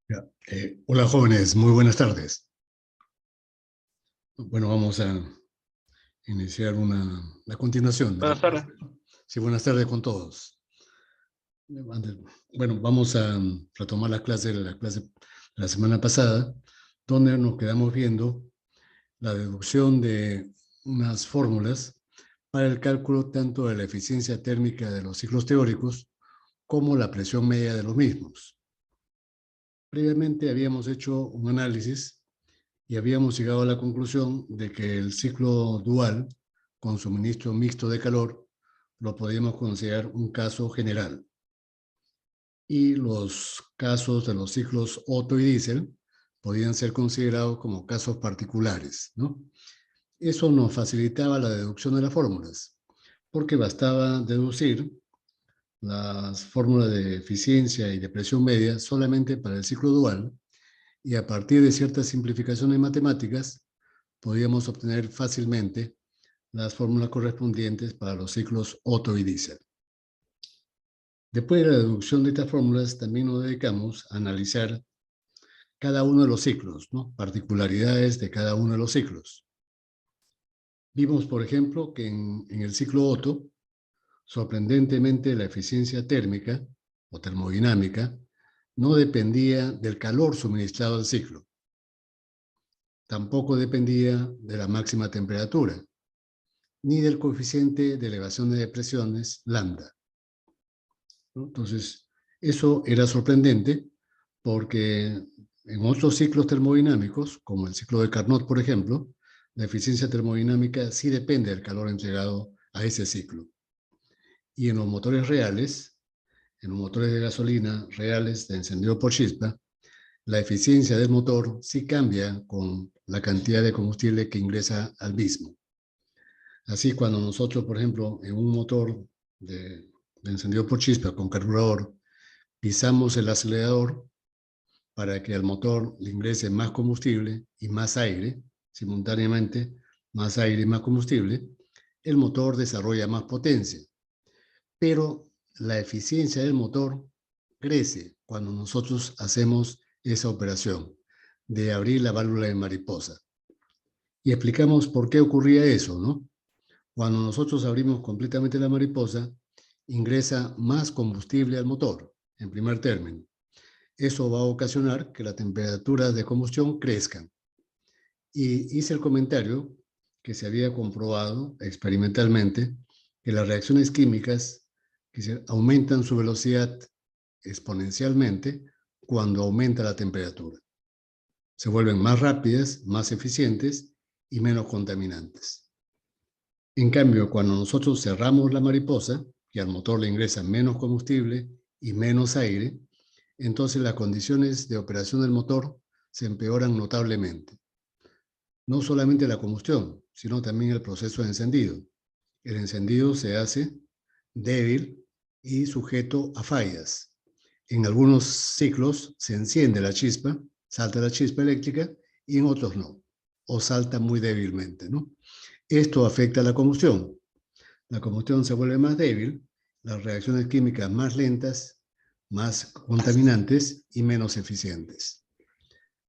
Ya, hola jóvenes, muy buenas tardes. Bueno, vamos a iniciar la continuación de la Buenas tardes. clase. Sí, buenas tardes con todos. Bueno, vamos a retomar la clase de la semana pasada, donde nos quedamos viendo la deducción de unas fórmulas para el cálculo tanto de la eficiencia térmica de los ciclos teóricos como la presión media de los mismos. Previamente habíamos hecho un análisis y habíamos llegado a la conclusión de que el ciclo dual con suministro mixto de calor lo podíamos considerar un caso general. Y los casos de los ciclos Otto y Diesel podían ser considerados como casos particulares, ¿no? Eso nos facilitaba la deducción de las fórmulas, porque bastaba deducir las fórmulas de eficiencia y de presión media solamente para el ciclo dual, y a partir de ciertas simplificaciones matemáticas podíamos obtener fácilmente las fórmulas correspondientes para los ciclos Otto y Diesel. Después de la deducción de estas fórmulas, también nos dedicamos a analizar cada uno de los ciclos, ¿no? Particularidades de cada uno de los ciclos. Vimos, por ejemplo, que en el ciclo Otto, sorprendentemente la eficiencia térmica o termodinámica no dependía del calor suministrado al ciclo. Tampoco dependía de la máxima temperatura, ni del coeficiente de elevación de presiones lambda, ¿no? Entonces, eso era sorprendente porque en otros ciclos termodinámicos, como el ciclo de Carnot, por ejemplo, la eficiencia termodinámica sí depende del calor entregado a ese ciclo. Y en los motores reales, en los motores de gasolina reales de encendido por chispa, la eficiencia del motor sí cambia con la cantidad de combustible que ingresa al mismo. Así, cuando nosotros, por ejemplo, en un motor de encendido por chispa con carburador, pisamos el acelerador para que al motor le ingrese más combustible y más aire, simultáneamente, más aire y más combustible, el motor desarrolla más potencia. Pero la eficiencia del motor crece cuando nosotros hacemos esa operación de abrir la válvula de mariposa. Y explicamos por qué ocurría eso, ¿no? Cuando nosotros abrimos completamente la mariposa, ingresa más combustible al motor, en primer término. Eso va a ocasionar que las temperaturas de combustión crezcan. Y hice el comentario que se había comprobado experimentalmente que las reacciones químicas aumentan su velocidad exponencialmente cuando aumenta la temperatura. Se vuelven más rápidas, más eficientes y menos contaminantes. En cambio, cuando nosotros cerramos la mariposa y al motor le ingresa menos combustible y menos aire, entonces las condiciones de operación del motor se empeoran notablemente. No solamente la combustión, sino también el proceso de encendido. El encendido se hace débil y sujeto a fallas. En algunos ciclos se enciende la chispa, salta la chispa eléctrica, y en otros no, o salta muy débilmente, ¿no? Esto afecta a la combustión. La combustión se vuelve más débil, las reacciones químicas más lentas, más contaminantes y menos eficientes.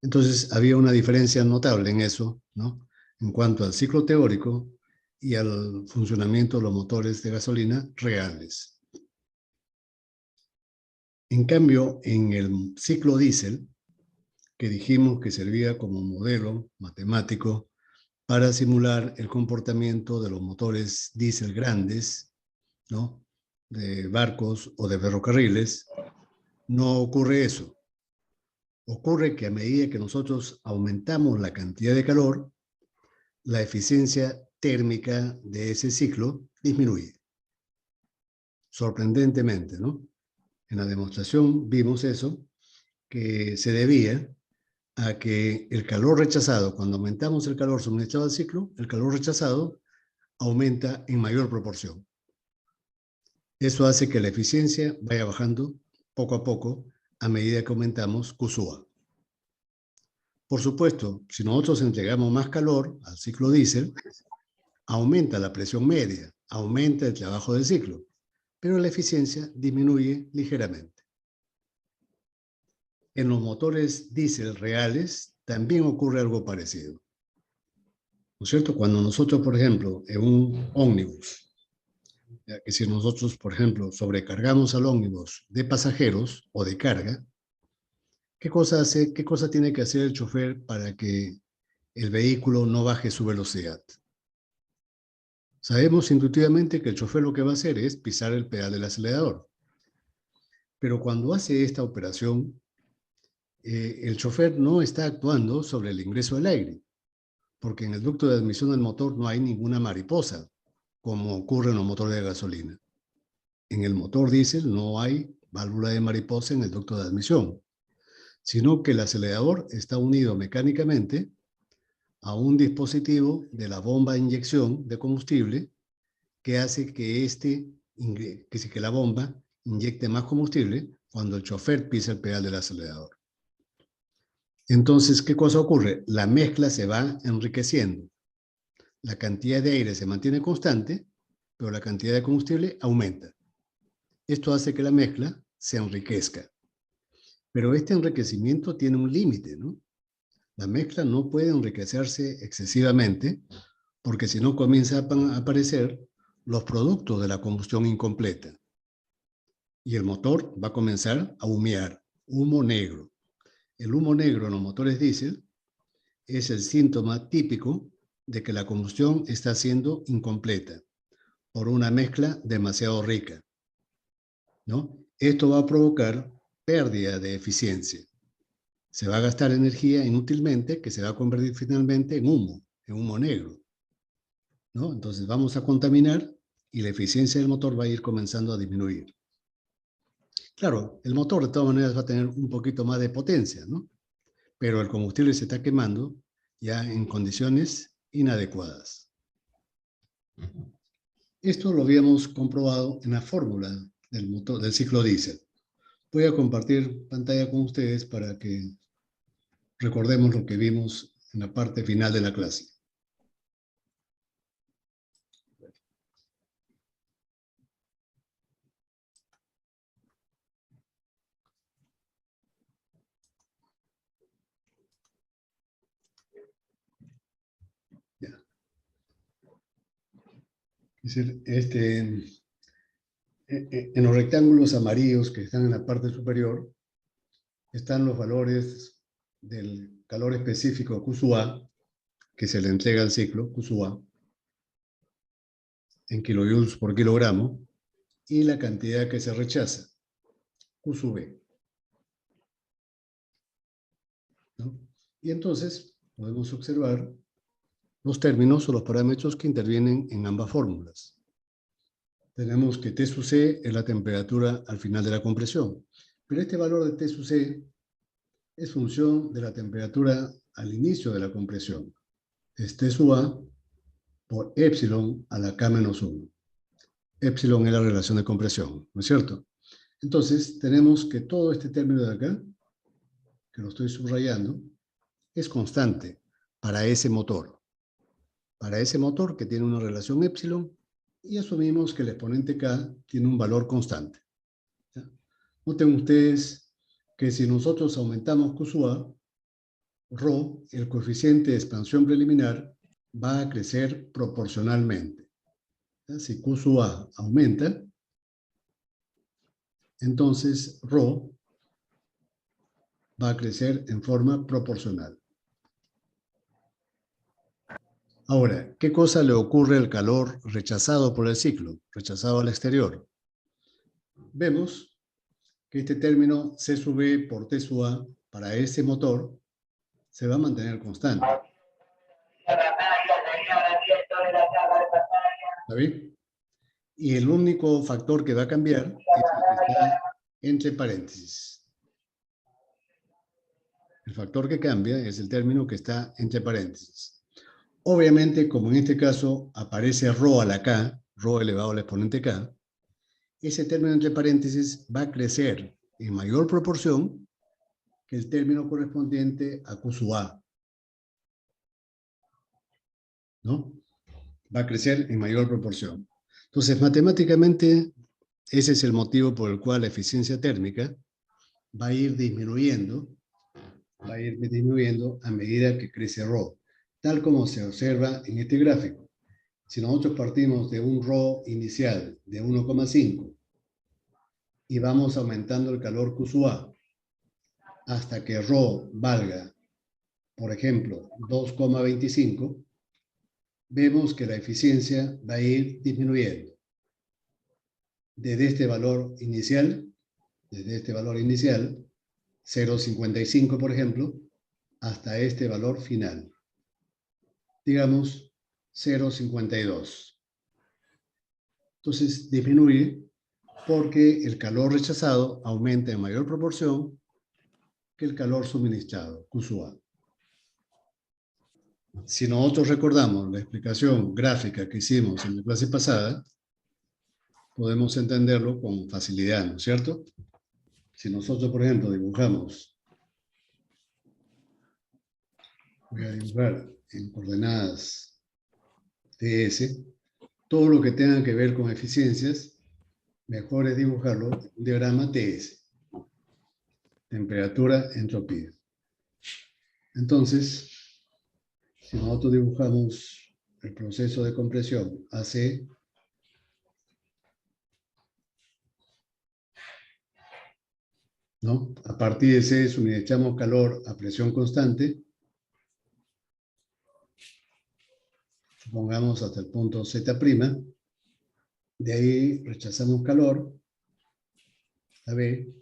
Entonces, había una diferencia notable en eso, ¿no? En cuanto al ciclo teórico y al funcionamiento de los motores de gasolina reales. En cambio, en el ciclo diésel, que dijimos que servía como modelo matemático para simular el comportamiento de los motores diésel grandes, ¿no? De barcos o de ferrocarriles, no ocurre eso. Ocurre que a medida que nosotros aumentamos la cantidad de calor, la eficiencia térmica de ese ciclo disminuye. Sorprendentemente, ¿no? En la demostración vimos eso, que se debía a que el calor rechazado, cuando aumentamos el calor suministrado al ciclo, el calor rechazado aumenta en mayor proporción. Eso hace que la eficiencia vaya bajando poco a poco a medida que aumentamos QSUA. Por supuesto, si nosotros entregamos más calor al ciclo diésel, aumenta la presión media, aumenta el trabajo del ciclo, pero la eficiencia disminuye ligeramente. En los motores diésel reales también ocurre algo parecido. ¿No es cierto? Cuando nosotros, por ejemplo, en un ómnibus, ya que si nosotros, por ejemplo, sobrecargamos al ómnibus de pasajeros o de carga, ¿qué cosa hace, qué cosa tiene que hacer el chofer para que el vehículo no baje su velocidad? Sabemos intuitivamente que el chofer lo que va a hacer es pisar el pedal del acelerador. Pero cuando hace esta operación, el chofer no está actuando sobre el ingreso del aire, porque en el ducto de admisión del motor no hay ninguna mariposa, como ocurre en los motores de gasolina. En el motor diésel no hay válvula de mariposa en el ducto de admisión, sino que el acelerador está unido mecánicamente a un dispositivo de la bomba de inyección de combustible que hace que la bomba inyecte más combustible cuando el chofer pisa el pedal del acelerador. Entonces, ¿qué cosa ocurre? La mezcla se va enriqueciendo. La cantidad de aire se mantiene constante, pero la cantidad de combustible aumenta. Esto hace que la mezcla se enriquezca. Pero este enriquecimiento tiene un límite, ¿no? La mezcla no puede enriquecerse excesivamente, porque si no comienzan a aparecer los productos de la combustión incompleta. Y el motor va a comenzar a humear, humo negro. El humo negro en los motores diésel es el síntoma típico de que la combustión está siendo incompleta por una mezcla demasiado rica, ¿no? Esto va a provocar pérdida de eficiencia. Se va a gastar energía inútilmente que se va a convertir finalmente en humo negro, ¿no? Entonces vamos a contaminar y la eficiencia del motor va a ir comenzando a disminuir. Claro, el motor de todas maneras va a tener un poquito más de potencia, ¿no? Pero el combustible se está quemando ya en condiciones inadecuadas. Esto lo habíamos comprobado en la fórmula del motor, del ciclo diésel. Voy a compartir pantalla con ustedes para que recordemos lo que vimos en la parte final de la clase. Ya. Es decir, en los rectángulos amarillos que están en la parte superior están los valores del calor específico QSUA que se le entrega al ciclo, QSUA, en kilojoules por kilogramo, y la cantidad que se rechaza, QSUB, ¿no? Y entonces podemos observar los términos o los parámetros que intervienen en ambas fórmulas. Tenemos que T sub C es la temperatura al final de la compresión, pero este valor de T sub C es función de la temperatura al inicio de la compresión. Es T sub A por epsilon a la K-1. Epsilon es la relación de compresión, ¿no es cierto? Entonces, tenemos que todo este término de acá, que lo estoy subrayando, es constante para ese motor. Para ese motor que tiene una relación epsilon, y asumimos que el exponente K tiene un valor constante. ¿Ya? Noten ustedes que si nosotros aumentamos Q sub A, ρ, el coeficiente de expansión preliminar, va a crecer proporcionalmente. ¿Ya? Si Q sub A aumenta, entonces ρ va a crecer en forma proporcional. Ahora, ¿qué cosa le ocurre al calor rechazado por el ciclo, rechazado al exterior? Vemos que este término C sub E por T sub A para ese motor se va a mantener constante. ¿Está bien? Y el único factor que va a cambiar es el que está entre paréntesis. El factor que cambia es el término que está entre paréntesis. Obviamente, como en este caso aparece ρ a la K, ρ elevado al exponente K, ese término entre paréntesis va a crecer en mayor proporción que el término correspondiente a Q sub A, ¿no? Va a crecer en mayor proporción. Entonces, matemáticamente, ese es el motivo por el cual la eficiencia térmica va a ir disminuyendo, a medida que crece ρ, tal como se observa en este gráfico. Si nosotros partimos de un ρ inicial de 1,5 y vamos aumentando el calor Q sub A hasta que ρ valga, por ejemplo, 2,25, vemos que la eficiencia va a ir disminuyendo. Desde este valor inicial, 0,55 por ejemplo, hasta este valor final. Digamos 0,52. Entonces disminuye porque el calor rechazado aumenta en mayor proporción que el calor suministrado, Q sub A. Si nosotros recordamos la explicación gráfica que hicimos en la clase pasada, podemos entenderlo con facilidad, ¿no es cierto? Si nosotros, por ejemplo, dibujamos, voy a dibujar en coordenadas TS, todo lo que tenga que ver con eficiencias, mejor es dibujarlo en un diagrama TS. Temperatura, entropía. Entonces, si nosotros dibujamos el proceso de compresión AC, ¿no? A partir de C suministramos calor a presión constante, supongamos hasta el punto Z', de ahí rechazamos calor, a B,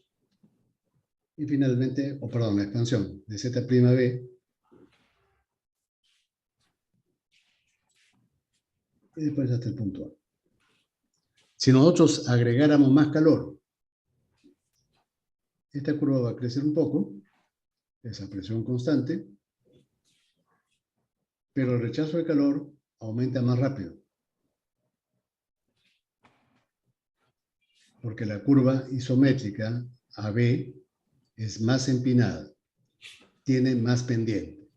y finalmente, la expansión de Z' a B, y después hasta el punto A. Si nosotros agregáramos más calor, esta curva va a crecer un poco, esa presión constante, pero el rechazo de calor aumenta más rápido, porque la curva isométrica AB es más empinada, tiene más pendiente.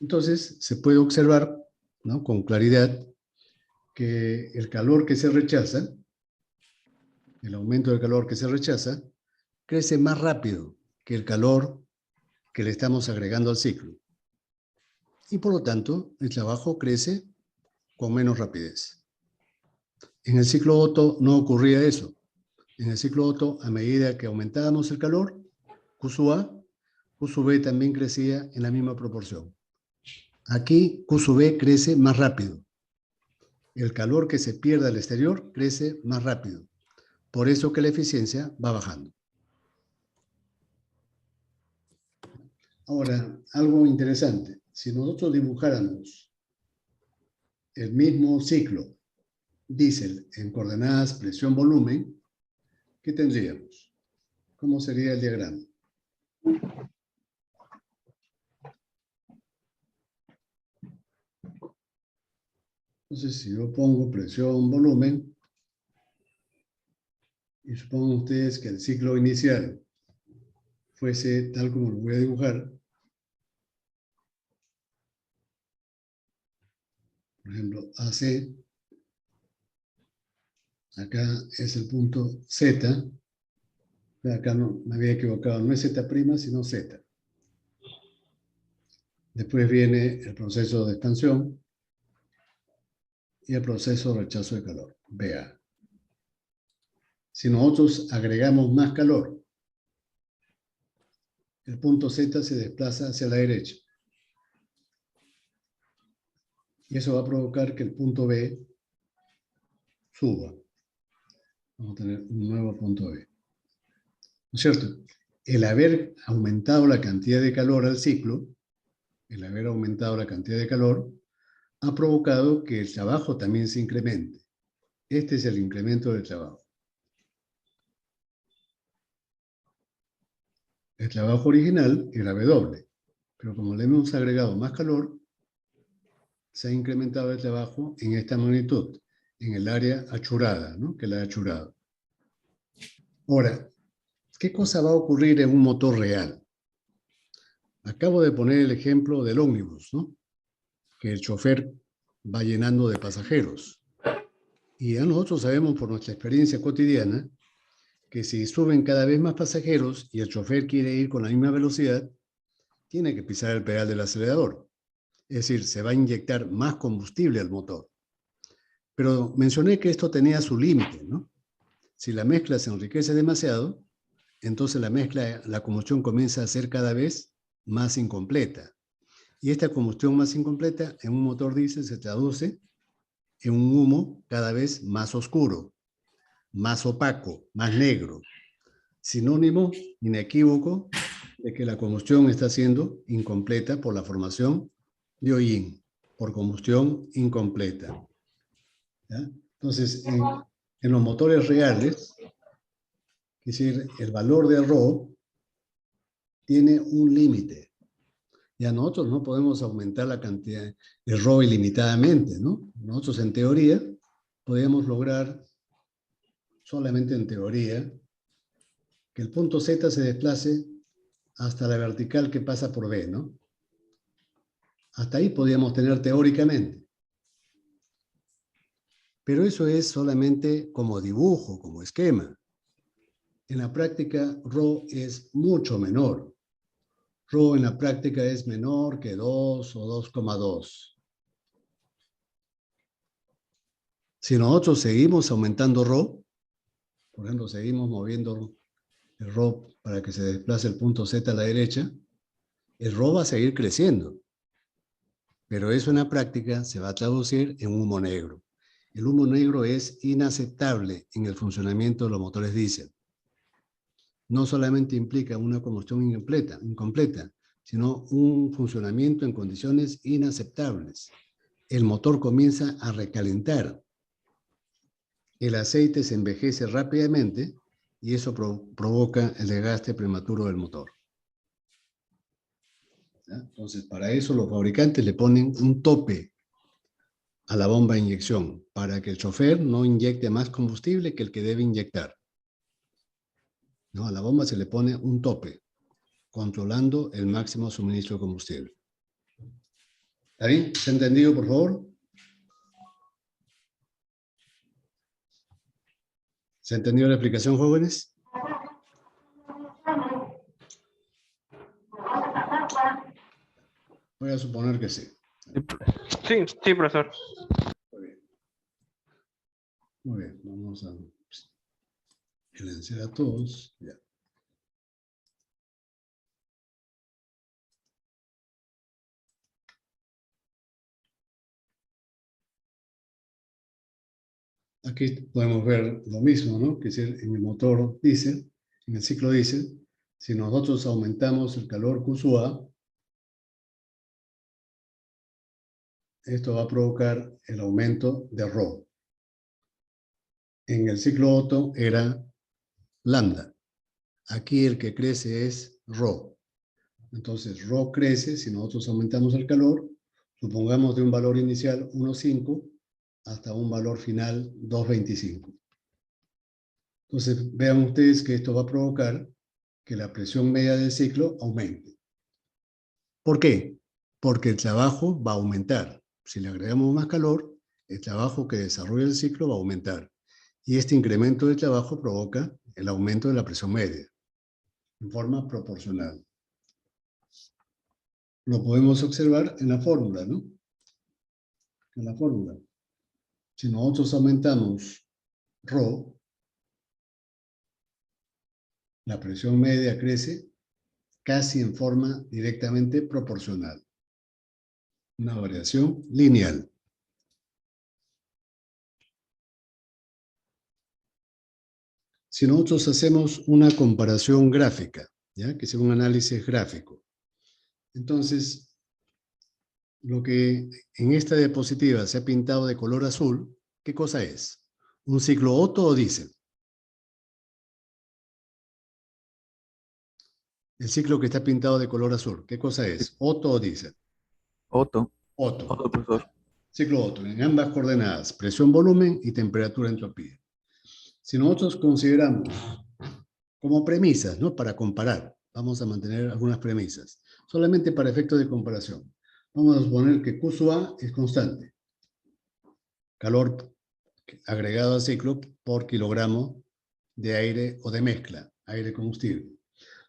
Entonces, se puede observar, ¿no?, con claridad que el calor que se rechaza, el aumento del calor que se rechaza, crece más rápido que el calor que le estamos agregando al ciclo. Y por lo tanto, el trabajo crece con menos rapidez. En el ciclo Otto no ocurría eso. En el ciclo Otto, a medida que aumentábamos el calor, Q sub A, Q sub B también crecía en la misma proporción. Aquí Q sub B crece más rápido. El calor que se pierde al exterior crece más rápido. Por eso que la eficiencia va bajando. Ahora, algo interesante. Si nosotros dibujáramos el mismo ciclo diésel en coordenadas presión-volumen, ¿qué tendríamos? ¿Cómo sería el diagrama? Entonces, si yo pongo presión-volumen, y supongan ustedes que el ciclo inicial fuese tal como lo voy a dibujar, por ejemplo, AC, acá es el punto Z, acá no, me había equivocado, no es Z', sino Z. Después viene el proceso de expansión y el proceso de rechazo de calor, BA. Si nosotros agregamos más calor, el punto Z se desplaza hacia la derecha. Y eso va a provocar que el punto B suba. Vamos a tener un nuevo punto B. ¿No es cierto? El haber aumentado la cantidad de calor al ciclo, ha provocado que el trabajo también se incremente. Este es el incremento del trabajo. El trabajo original era W, pero como le hemos agregado más calor, se ha incrementado el trabajo en esta magnitud, en el área achurada, ¿no?, que la ha achurado. Ahora, ¿qué cosa va a ocurrir en un motor real? Acabo de poner el ejemplo del ómnibus, ¿no?, que el chofer va llenando de pasajeros. Y ya nosotros sabemos por nuestra experiencia cotidiana que si suben cada vez más pasajeros y el chofer quiere ir con la misma velocidad, tiene que pisar el pedal del acelerador. Es decir, se va a inyectar más combustible al motor. Pero mencioné que esto tenía su límite, ¿no? Si la mezcla se enriquece demasiado, entonces la combustión comienza a ser cada vez más incompleta. Y esta combustión más incompleta en un motor diésel se traduce en un humo cada vez más oscuro, más opaco, más negro. Sinónimo inequívoco de que la combustión está siendo incompleta por la formación de hollín, por combustión incompleta. ¿Ya? Entonces, en los motores reales, es decir, el valor de Rho tiene un límite. Ya nosotros no podemos aumentar la cantidad de Rho ilimitadamente, ¿no? Nosotros en teoría podemos lograr, solamente en teoría, que el punto Z se desplace hasta la vertical que pasa por B, ¿no? Hasta ahí podríamos tener teóricamente. Pero eso es solamente como dibujo, como esquema. En la práctica, Rho es mucho menor. Rho en la práctica es menor que 2 o 2,2. Si nosotros seguimos aumentando Rho, por ejemplo, seguimos moviendo el Rho para que se desplace el punto Z a la derecha, el Rho va a seguir creciendo. Pero eso en la práctica se va a traducir en humo negro. El humo negro es inaceptable en el funcionamiento de los motores diésel. No solamente implica una combustión incompleta, sino un funcionamiento en condiciones inaceptables. El motor comienza a recalentar. El aceite se envejece rápidamente y eso provoca el desgaste prematuro del motor. ¿Ya? Entonces, para eso los fabricantes le ponen un tope a la bomba de inyección, para que el chofer no inyecte más combustible que el que debe inyectar. ¿No? A la bomba se le pone un tope, controlando el máximo suministro de combustible. ¿Está bien? ¿Se ha entendido, por favor? ¿Se ha entendido la explicación, jóvenes? Voy a suponer que sí. Sí, profesor. Muy bien. Muy bien, vamos a silenciar a todos. Ya. Aquí podemos ver lo mismo, ¿no? Que es en el motor diésel, en el ciclo diésel, si nosotros aumentamos el calor QSUA, esto va a provocar el aumento de Rho. En el ciclo Otto era lambda. Aquí el que crece es Rho. Entonces, Rho crece si nosotros aumentamos el calor, supongamos de un valor inicial 1,5 hasta un valor final 2,25. Entonces, vean ustedes que esto va a provocar que la presión media del ciclo aumente. ¿Por qué? Porque el trabajo va a aumentar. Si le agregamos más calor, el trabajo que desarrolla el ciclo va a aumentar. Y este incremento de trabajo provoca el aumento de la presión media, en forma proporcional. Lo podemos observar en la fórmula, ¿no? En la fórmula. Si nosotros aumentamos Rho, la presión media crece casi en forma directamente proporcional. Una variación lineal. Si nosotros hacemos una comparación gráfica, ¿ya? Que sea un análisis gráfico, entonces, lo que en esta diapositiva se ha pintado de color azul, ¿qué cosa es? ¿Un ciclo Otto o diésel? El ciclo que está pintado de color azul, ¿qué cosa es? ¿Otto o diésel? Otto. Otto. Otto, profesor. Ciclo Otto, en ambas coordenadas, presión, volumen y temperatura, entropía. Si nosotros consideramos como premisas, ¿no? Para comparar, vamos a mantener algunas premisas, solamente para efectos de comparación. Vamos a suponer que Q sub A es constante. Calor agregado al ciclo por kilogramo de aire o de mezcla, aire-combustible.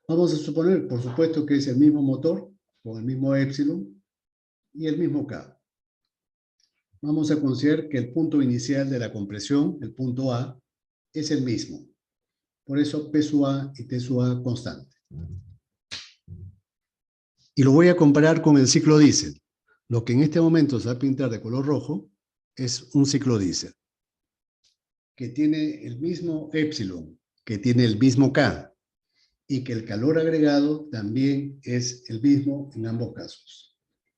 Vamos a suponer, por supuesto, que es el mismo motor, con el mismo épsilon y el mismo K. Vamos a considerar que el punto inicial de la compresión, el punto A, es el mismo. Por eso P sub A y T sub A constante. Y lo voy a comparar con el ciclo diésel. Lo que en este momento se va a pintar de color rojo es un ciclo diésel, que tiene el mismo épsilon, que tiene el mismo K, y que el calor agregado también es el mismo en ambos casos,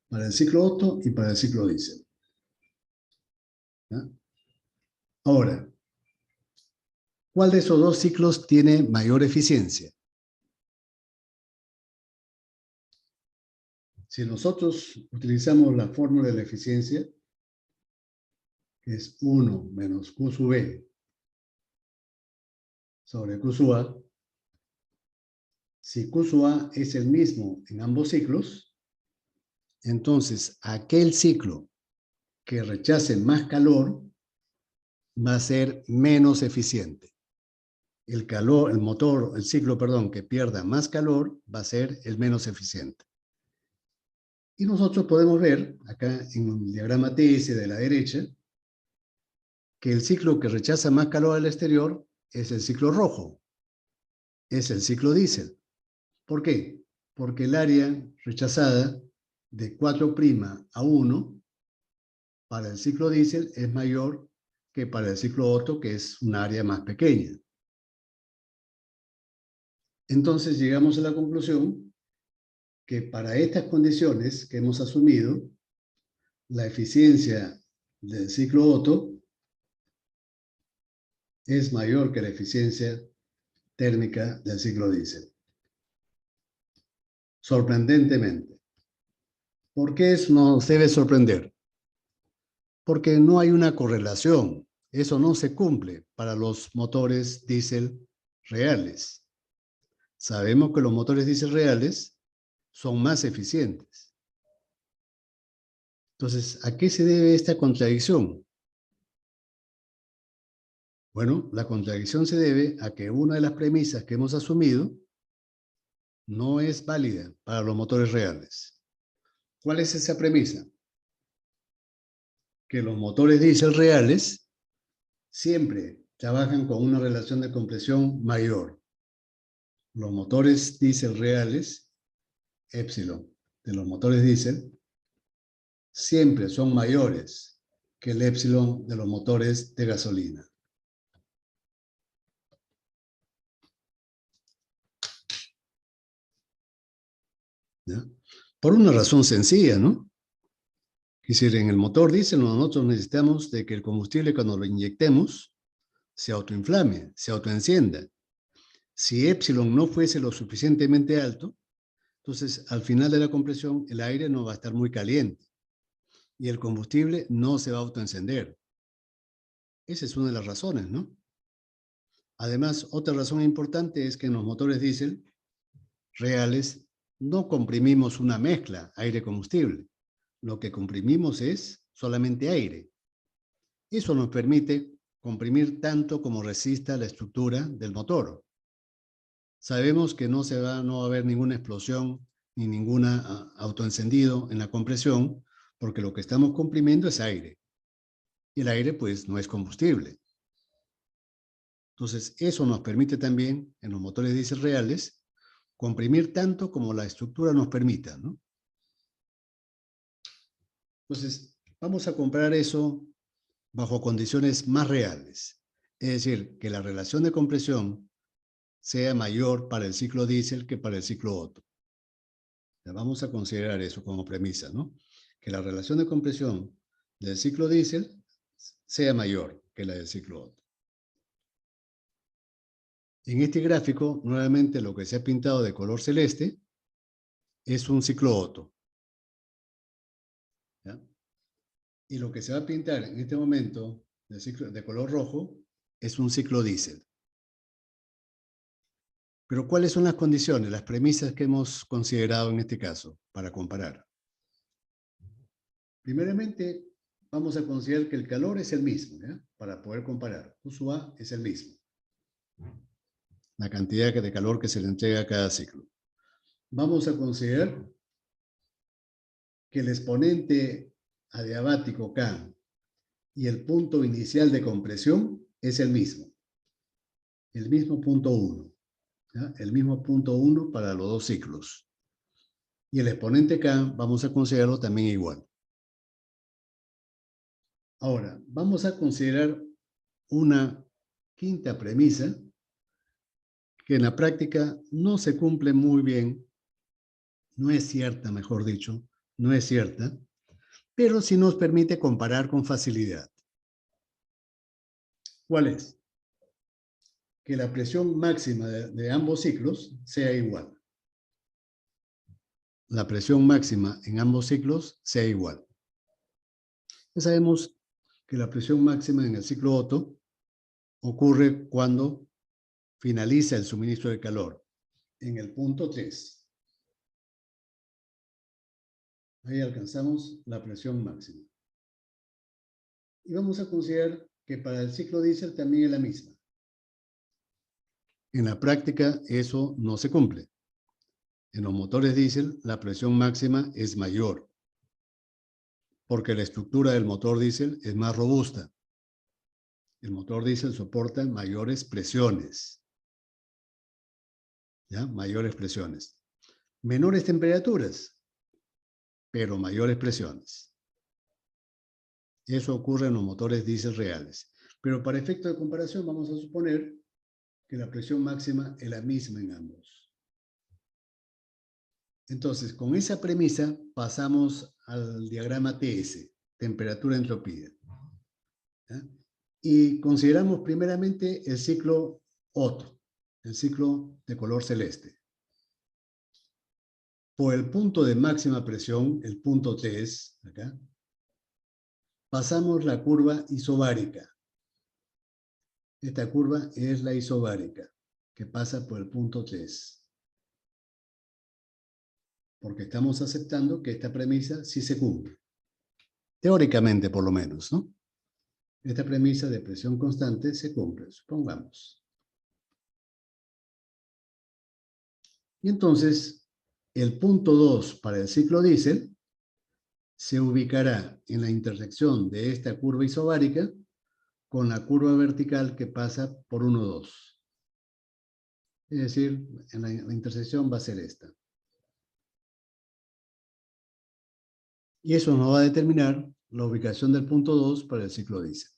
para el ciclo Otto y para el ciclo diésel. ¿Ya? Ahora, ¿cuál de esos dos ciclos tiene mayor eficiencia? Si nosotros utilizamos la fórmula de la eficiencia, que es 1 menos Q sub B sobre Q sub A, si Q sub A es el mismo en ambos ciclos, entonces aquel ciclo que rechace más calor va a ser menos eficiente. El ciclo, que pierda más calor va a ser el menos eficiente. Y nosotros podemos ver, acá en el diagrama TS de la derecha, que el ciclo que rechaza más calor al exterior es el ciclo rojo, es el ciclo diésel. ¿Por qué? Porque el área rechazada de 4' a 1 para el ciclo diésel es mayor que para el ciclo Otto, que es un área más pequeña. Entonces llegamos a la conclusión que para estas condiciones que hemos asumido, la eficiencia del ciclo Otto es mayor que la eficiencia térmica del ciclo diésel. Sorprendentemente. ¿Por qué eso nos debe sorprender? Porque no hay una correlación. Eso no se cumple para los motores diésel reales. Sabemos que los motores diésel reales son más eficientes. Entonces, ¿a qué se debe esta contradicción? Bueno, la contradicción se debe a que una de las premisas que hemos asumido no es válida para los motores reales. ¿Cuál es esa premisa? Que los motores diésel reales siempre trabajan con una relación de compresión mayor. Los motores diésel reales, épsilon, de los motores diésel, siempre son mayores que el épsilon de los motores de gasolina. ¿Ya? Por una razón sencilla, ¿no? Es decir, en el motor diésel nosotros necesitamos de que el combustible cuando lo inyectemos se autoinflame, se autoencienda. Si épsilon no fuese lo suficientemente alto, entonces al final de la compresión el aire no va a estar muy caliente y el combustible no se va a autoencender. Esa es una de las razones, ¿no? Además, otra razón importante es que en los motores diésel reales no comprimimos una mezcla aire-combustible. Lo que comprimimos es solamente aire. Eso nos permite comprimir tanto como resista la estructura del motor. Sabemos que no va a haber ninguna explosión ni ningún autoencendido en la compresión, porque lo que estamos comprimiendo es aire. Y el aire, pues, no es combustible. Entonces, eso nos permite también, en los motores diésel reales, comprimir tanto como la estructura nos permita, ¿no? Entonces, vamos a comparar eso bajo condiciones más reales. Es decir, que la relación de compresión sea mayor para el ciclo diésel que para el ciclo Otto. Ya vamos a considerar eso como premisa, ¿no? Que la relación de compresión del ciclo diésel sea mayor que la del ciclo Otto. En este gráfico, nuevamente lo que se ha pintado de color celeste es un ciclo Otto. ¿Ya? Y lo que se va a pintar en este momento de color rojo es un ciclo diésel. Pero ¿cuáles son las condiciones, las premisas que hemos considerado en este caso para comparar? Primeramente, vamos a considerar que el calor es el mismo, ¿ya? Para poder comparar. Q sub A es el mismo. la cantidad de calor que se le entrega a cada ciclo. Vamos a considerar que el exponente adiabático K y el punto inicial de compresión es el mismo punto 1. ¿Ya? El mismo punto 1 para los dos ciclos. Y el exponente K vamos a considerarlo también igual. Ahora, vamos a considerar una quinta premisa que en la práctica no se cumple muy bien, no es cierta, mejor dicho, no es cierta, pero sí nos permite comparar con facilidad. ¿Cuál es? Que la presión máxima de ambos ciclos sea igual. La presión máxima en ambos ciclos sea igual. Ya sabemos que la presión máxima en el ciclo Otto ocurre cuando finaliza el suministro de calor, en el punto 3. Ahí alcanzamos la presión máxima. Y vamos a considerar que para el ciclo diésel también es la misma. En la práctica eso no se cumple. En los motores diésel la presión máxima es mayor, porque la estructura del motor diésel es más robusta. El motor diésel soporta mayores presiones. ¿Ya? Mayores presiones. Menores temperaturas, pero mayores presiones. Eso ocurre en los motores diésel reales. Pero para efecto de comparación vamos a suponer que la presión máxima es la misma en ambos. Entonces, con esa premisa pasamos al diagrama TS, temperatura-entropía. ¿Ya? Y consideramos primeramente el ciclo Otto, el ciclo de color celeste. Por el punto de máxima presión, el punto TS, acá, pasamos la curva isobárica. Esta curva es la isobárica, que pasa por el punto 3. Porque estamos aceptando que esta premisa sí se cumple. Teóricamente, por lo menos, ¿no? Esta premisa de presión constante se cumple, supongamos. Y entonces, el punto 2 para el ciclo diésel se ubicará en la intersección de esta curva isobárica con la curva vertical que pasa por 1, 2. Es decir, en la intersección va a ser esta. Y eso nos va a determinar la ubicación del punto 2 para el ciclo diésel.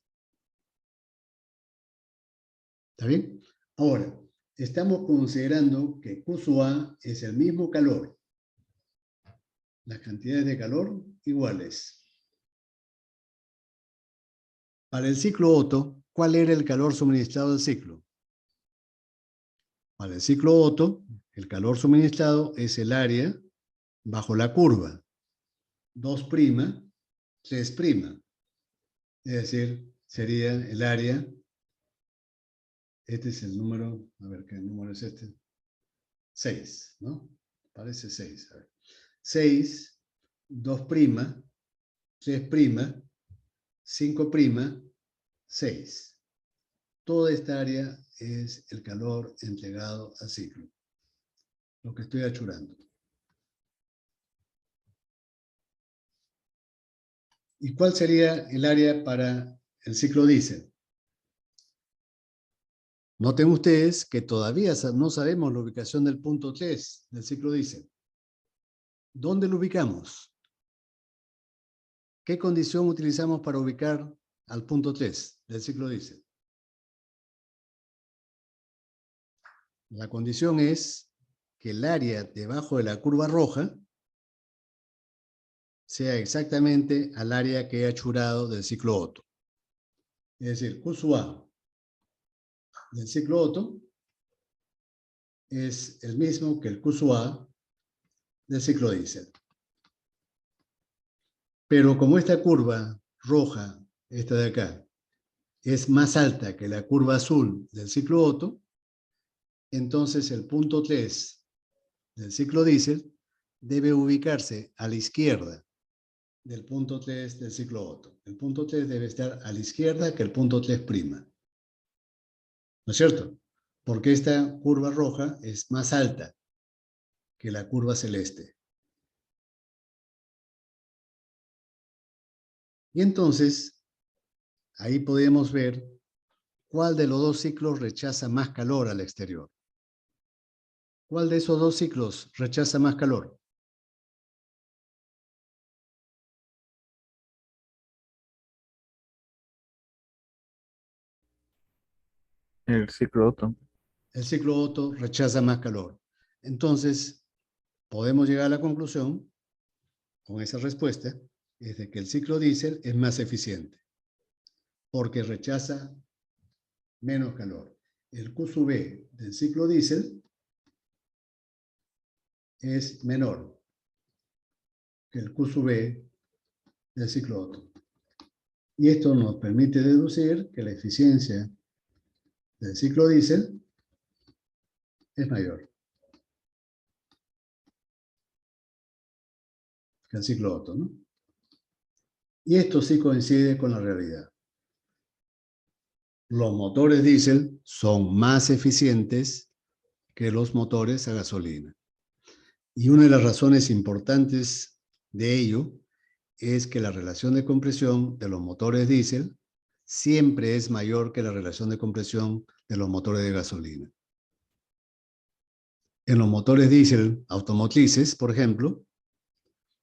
¿Está bien? Ahora, estamos considerando que Q sub A es el mismo calor. Las cantidades de calor iguales. Para el ciclo Otto, ¿cuál era el calor suministrado del ciclo? Para el ciclo Otto, el calor suministrado es el área bajo la curva. 2', 3'. Es decir, sería el área. Este es el número, a ver qué número es este. 6, ¿no? Parece 6. A ver. 6, 2', 3', 5', 6. Toda esta área es el calor entregado al ciclo. Lo que estoy achurando. ¿Y cuál sería el área para el ciclo diésel? Noten ustedes que todavía no sabemos la ubicación del punto 3 del ciclo diésel. ¿Dónde lo ubicamos? ¿Qué condición utilizamos para ubicar al punto 3 del ciclo diésel? La condición es que el área debajo de la curva roja sea exactamente al área que he achurado del ciclo Otto. Es decir, Q sub A del ciclo Otto es el mismo que el Q sub A del ciclo diésel. Pero como esta curva roja, esta de acá, es más alta que la curva azul del ciclo Otto, entonces el punto 3 del ciclo diésel debe ubicarse a la izquierda del punto 3 del ciclo Otto. El punto 3 debe estar a la izquierda que el punto 3'. ¿No es cierto? porque esta curva roja es más alta que la curva celeste. Y entonces, ahí podemos ver cuál de los dos ciclos rechaza más calor al exterior. ¿Cuál de esos dos ciclos rechaza más calor? El ciclo Otto. El ciclo Otto rechaza más calor. Entonces, podemos llegar a la conclusión, con esa respuesta, es de que el ciclo diésel es más eficiente, porque rechaza menos calor. El Q sub B del ciclo diésel es menor que el Q sub B del ciclo Otto. Y esto nos permite deducir que la eficiencia del ciclo diésel es mayor que el ciclo Otto, ¿no? Y esto sí coincide con la realidad. Los motores diésel son más eficientes que los motores a gasolina. Y una de las razones importantes de ello es que la relación de compresión de los motores diésel siempre es mayor que la relación de compresión de los motores de gasolina. En los motores diésel automotrices, por ejemplo,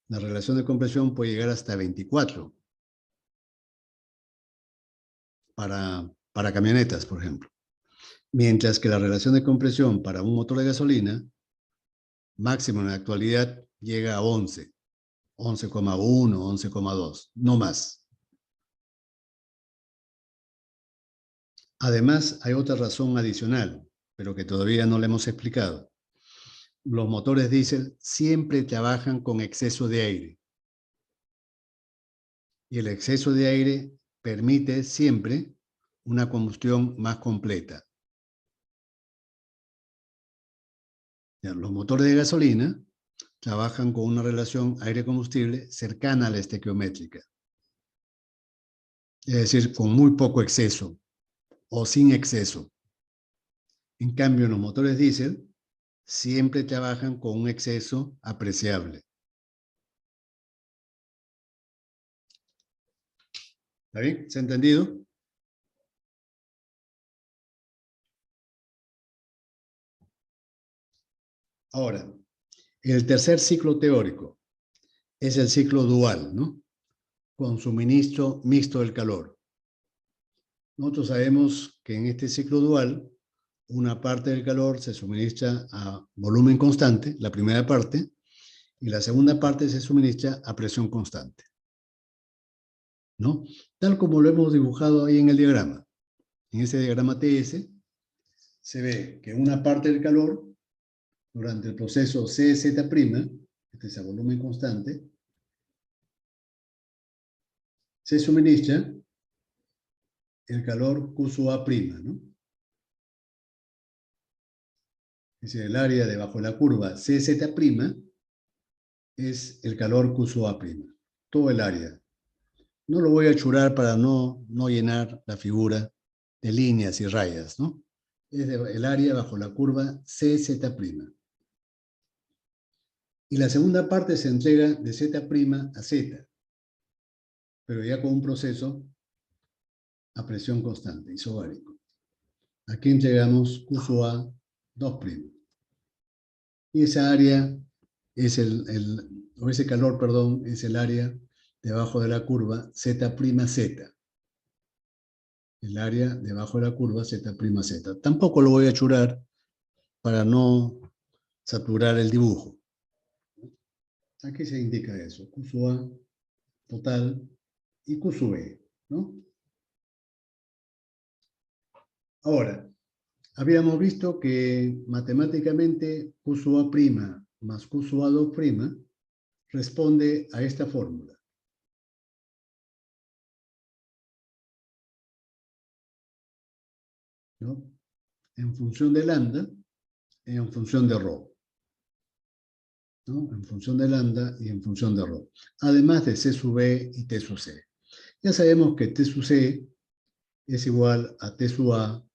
la relación de compresión puede llegar hasta 24 para camionetas, por ejemplo. Mientras que la relación de compresión para un motor de gasolina, máximo en la actualidad, llega a 11, 11,1, 11,2, no más. Además, hay otra razón adicional, pero que todavía no le hemos explicado. Los motores diésel siempre trabajan con exceso de aire. Y el exceso de aire permite siempre una combustión más completa. Los motores de gasolina trabajan con una relación aire-combustible cercana a la estequiométrica. Es decir, con muy poco exceso o sin exceso. En cambio, los motores diésel siempre trabajan con un exceso apreciable. ¿Está bien? ¿Se ha entendido? Ahora, el tercer ciclo teórico es el ciclo dual, ¿no? Con suministro mixto del calor. Nosotros sabemos que en este ciclo dual, una parte del calor se suministra a volumen constante, la primera parte, y la segunda parte se suministra a presión constante, ¿no? Tal como lo hemos dibujado ahí en el diagrama. En ese diagrama TS se ve que una parte del calor durante el proceso CZ', este es a volumen constante, se suministra el calor Q sub A', ¿no? Es decir, el área debajo de la curva CZ' es el calor Q sub A', todo el área. No lo voy a churar para no llenar la figura de líneas y rayas, ¿no? Es el área bajo la curva CZ'. Y la segunda parte se entrega de Z' a Z, pero ya con un proceso a presión constante, isobárico. Aquí entregamos Q sub A 2'. Y esa área es ese calor, perdón, es el área debajo de la curva Z', Z. El área debajo de la curva Z', Z. Tampoco lo voy a churar para no saturar el dibujo. Aquí se indica eso, Q sub A total y Q sub B, ¿no? Ahora, habíamos visto que matemáticamente Q sub A' más Q sub A2' responde a esta fórmula. ¿No? En función de lambda y en función de rho. ¿No? En función de lambda y en función de rho. Además de C sub B y T sub C. Ya sabemos que T sub C es igual a T sub A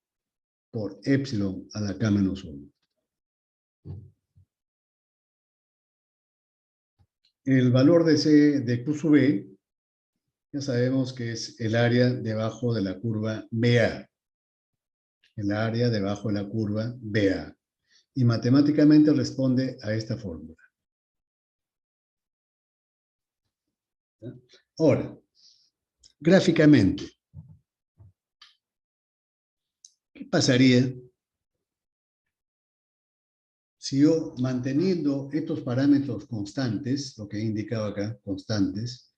por epsilon a la K menos 1. El valor de Q sub B, ya sabemos que es el área debajo de la curva BA. El área debajo de la curva BA. Y matemáticamente responde a esta fórmula. ¿Ya? Ahora, gráficamente, ¿qué pasaría si yo, manteniendo estos parámetros constantes, lo que he indicado acá, constantes,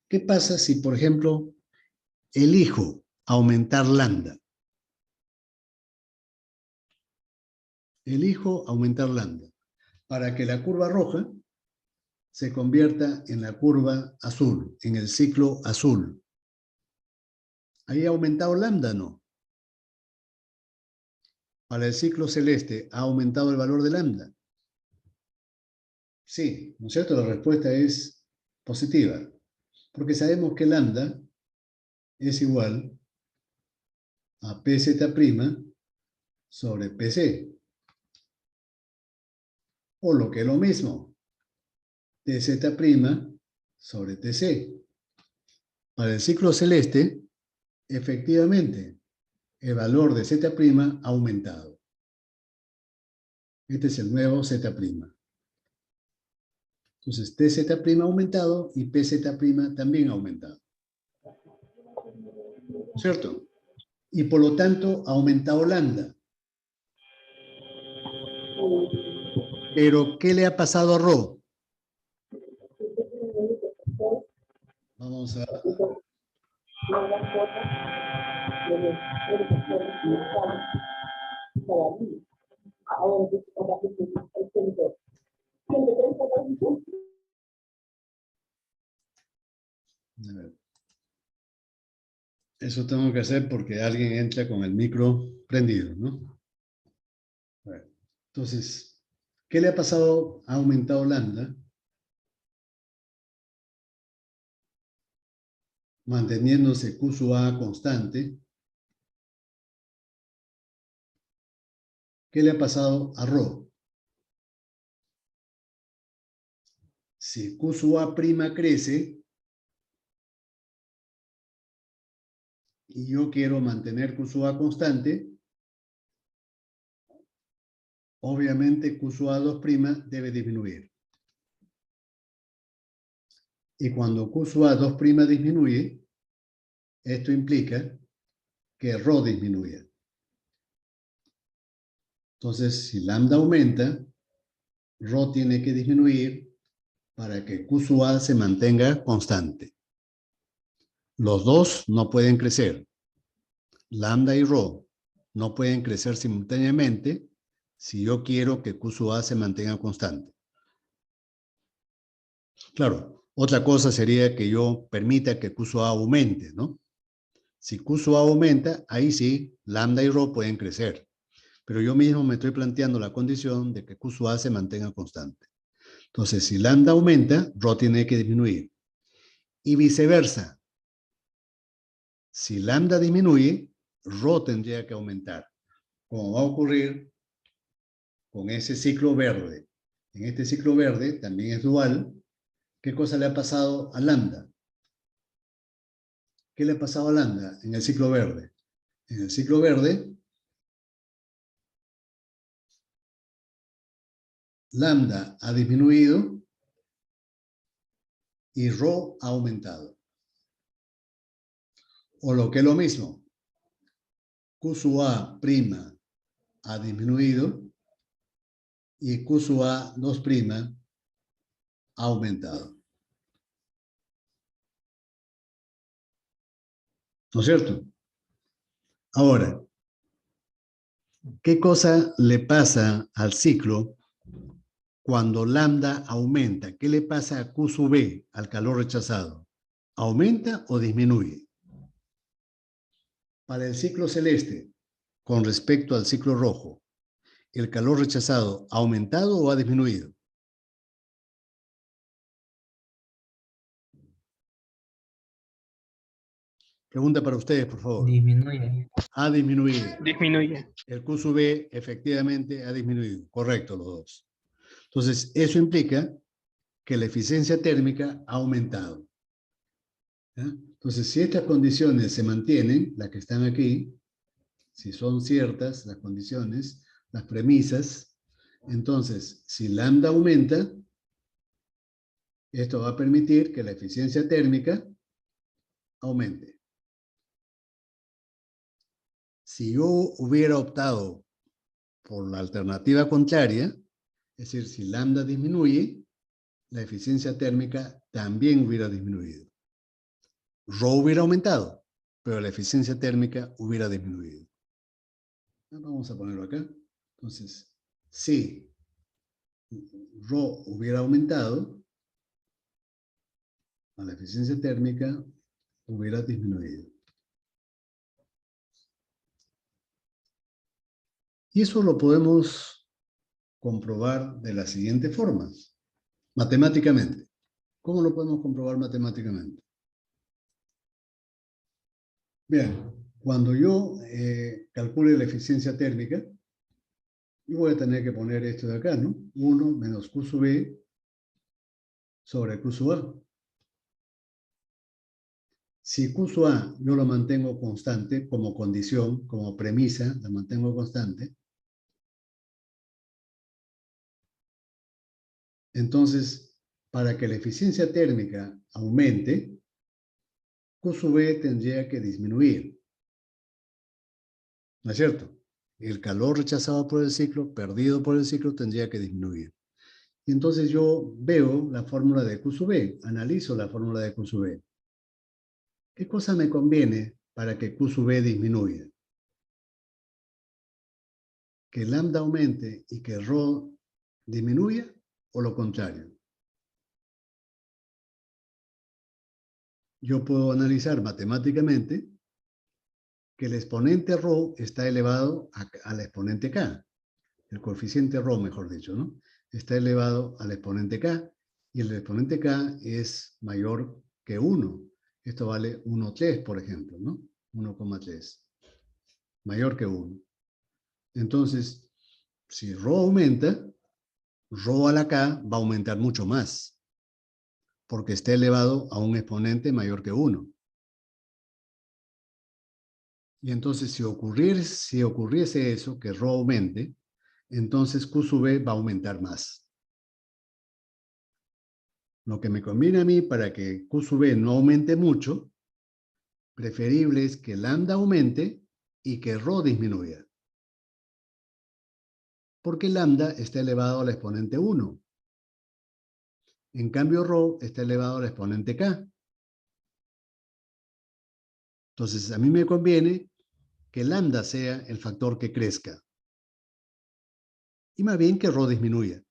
qué pasa si, por ejemplo, elijo aumentar lambda? Elijo aumentar lambda para que la curva roja se convierta en la curva azul, en el ciclo azul. ¿Ahí ha aumentado lambda? No. Para el ciclo celeste, ¿ha aumentado el valor de lambda? Sí, ¿no es cierto? La respuesta es positiva, porque sabemos que lambda es igual a pz' sobre pc, o lo que es lo mismo, tz' sobre tc. Para el ciclo celeste, efectivamente, el valor de z' ha aumentado. Este es el nuevo z'. Entonces, tz' ha aumentado y pz' también ha aumentado. ¿Cierto? Y por lo tanto, ha aumentado lambda. Pero, ¿qué le ha pasado a Rho? Vamos a... A ver. Eso tengo que hacer porque alguien entra con el micro prendido, ¿no? A ver. Entonces, ¿qué le ha pasado? Ha aumentado lambda, manteniéndose Q sub A constante. ¿Qué le ha pasado a Rho? Si Q sub A' crece, y yo quiero mantener Q sub A constante, obviamente Q sub A2' debe disminuir. Y cuando Q sub A2' disminuye, esto implica que Rho disminuye. Entonces, si lambda aumenta, Rho tiene que disminuir para que Q sub A se mantenga constante. Los dos no pueden crecer. Lambda y Rho no pueden crecer simultáneamente si yo quiero que Q sub A se mantenga constante. Claro, otra cosa sería que yo permita que Q sub A aumente, ¿no? Si Q sub A aumenta, ahí sí, lambda y Rho pueden crecer. Pero yo mismo me estoy planteando la condición de que Q sub A se mantenga constante. Entonces, si lambda aumenta, Rho tiene que disminuir. Y viceversa. Si lambda disminuye, Rho tendría que aumentar, como va a ocurrir con ese ciclo verde. En este ciclo verde también es dual. ¿Qué cosa le ha pasado a lambda? ¿Qué le ha pasado a lambda en el ciclo verde? En el ciclo verde, lambda ha disminuido y Rho ha aumentado. O lo que es lo mismo, Q sub A' ha disminuido y Q sub A2' ha aumentado. ¿No es cierto? Ahora, ¿qué cosa le pasa al ciclo cuando lambda aumenta? ¿Qué le pasa a Q sub B, al calor rechazado? ¿Aumenta o disminuye? Para el ciclo celeste, con respecto al ciclo rojo, ¿el calor rechazado ha aumentado o ha disminuido? Pregunta para ustedes, por favor. Disminuye. Ha disminuido. Disminuye. El Q sub B efectivamente ha disminuido. Correcto, los dos. Entonces, eso implica que la eficiencia térmica ha aumentado. ¿Ya? Entonces, si estas condiciones se mantienen, las que están aquí, si son ciertas las condiciones, las premisas, entonces, si lambda aumenta, esto va a permitir que la eficiencia térmica aumente. Si yo hubiera optado por la alternativa contraria, es decir, si lambda disminuye, la eficiencia térmica también hubiera disminuido. Rho hubiera aumentado, pero la eficiencia térmica hubiera disminuido. Vamos a ponerlo acá. Entonces, si Rho hubiera aumentado, la eficiencia térmica hubiera disminuido. Y eso lo podemos comprobar de la siguiente forma, matemáticamente. ¿Cómo lo podemos comprobar matemáticamente? Bien, cuando yo calcule la eficiencia térmica, yo voy a tener que poner esto de acá, ¿no? 1 menos Q sub B sobre Q sub A. Si Q sub A yo lo mantengo constante como condición, como premisa, la mantengo constante, entonces, para que la eficiencia térmica aumente, Q sub B tendría que disminuir. ¿No es cierto? El calor rechazado por el ciclo, perdido por el ciclo, tendría que disminuir. Y entonces yo veo la fórmula de Q sub B, analizo la fórmula de Q sub B. ¿Qué cosa me conviene para que Q sub B disminuya? ¿Que lambda aumente y que Rho disminuya o lo contrario? Yo puedo analizar matemáticamente que el exponente Rho está elevado al exponente K. El coeficiente Rho, mejor dicho, ¿no? Está elevado al exponente K y el exponente K es mayor que 1. Esto vale 1,3, por ejemplo, ¿no? 1,3. Mayor que 1. Entonces, si Rho aumenta, Rho a la K va a aumentar mucho más, porque está elevado a un exponente mayor que 1. Y entonces, si ocurriese eso, que Rho aumente, entonces Q sub B va a aumentar más. Lo que me conviene a mí para que Q sub B no aumente mucho, preferible es que lambda aumente y que Rho disminuya. Porque lambda está elevado al exponente 1. En cambio, Rho está elevado al exponente K. Entonces, a mí me conviene que lambda sea el factor que crezca. Y más bien que Rho disminuya.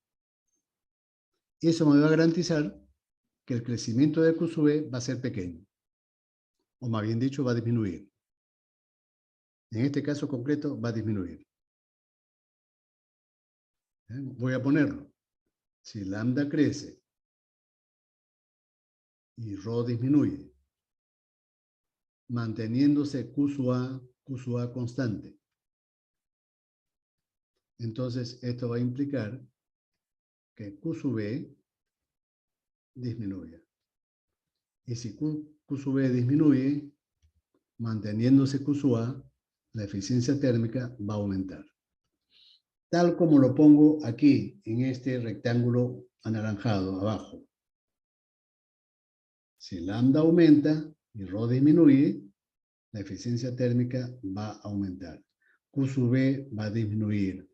Eso me va a garantizar que el crecimiento de Q sub B va a ser pequeño. O más bien dicho, va a disminuir. En este caso concreto, va a disminuir. Voy a ponerlo. Si lambda crece y Rho disminuye, manteniéndose Q sub A constante, entonces esto va a implicar que Q sub B disminuya. Y si Q sub B disminuye, manteniéndose Q sub A, la eficiencia térmica va a aumentar. Tal como lo pongo aquí, en este rectángulo anaranjado, abajo. Si lambda aumenta y Rho disminuye, la eficiencia térmica va a aumentar. Q sub B va a disminuir.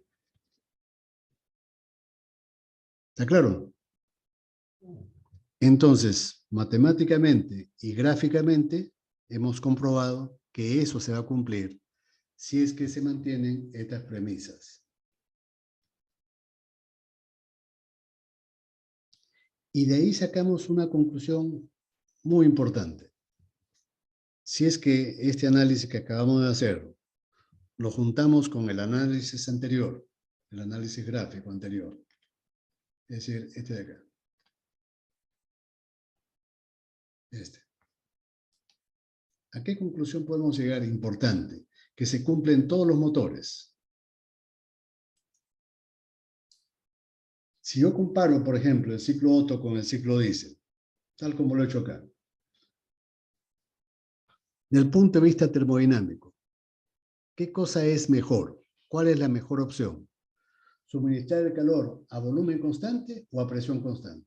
¿Está claro? Entonces, matemáticamente y gráficamente hemos comprobado que eso se va a cumplir si es que se mantienen estas premisas. Y de ahí sacamos una conclusión muy importante. Si es que este análisis que acabamos de hacer lo juntamos con el análisis anterior, el análisis gráfico anterior, es decir, este de acá, este. ¿A qué conclusión podemos llegar? Importante, que se cumplen todos los motores. Si yo comparo, por ejemplo, el ciclo Otto con el ciclo diésel, tal como lo he hecho acá, desde el punto de vista termodinámico, ¿qué cosa es mejor? ¿Cuál es la mejor opción? ¿Suministrar el calor a volumen constante o a presión constante?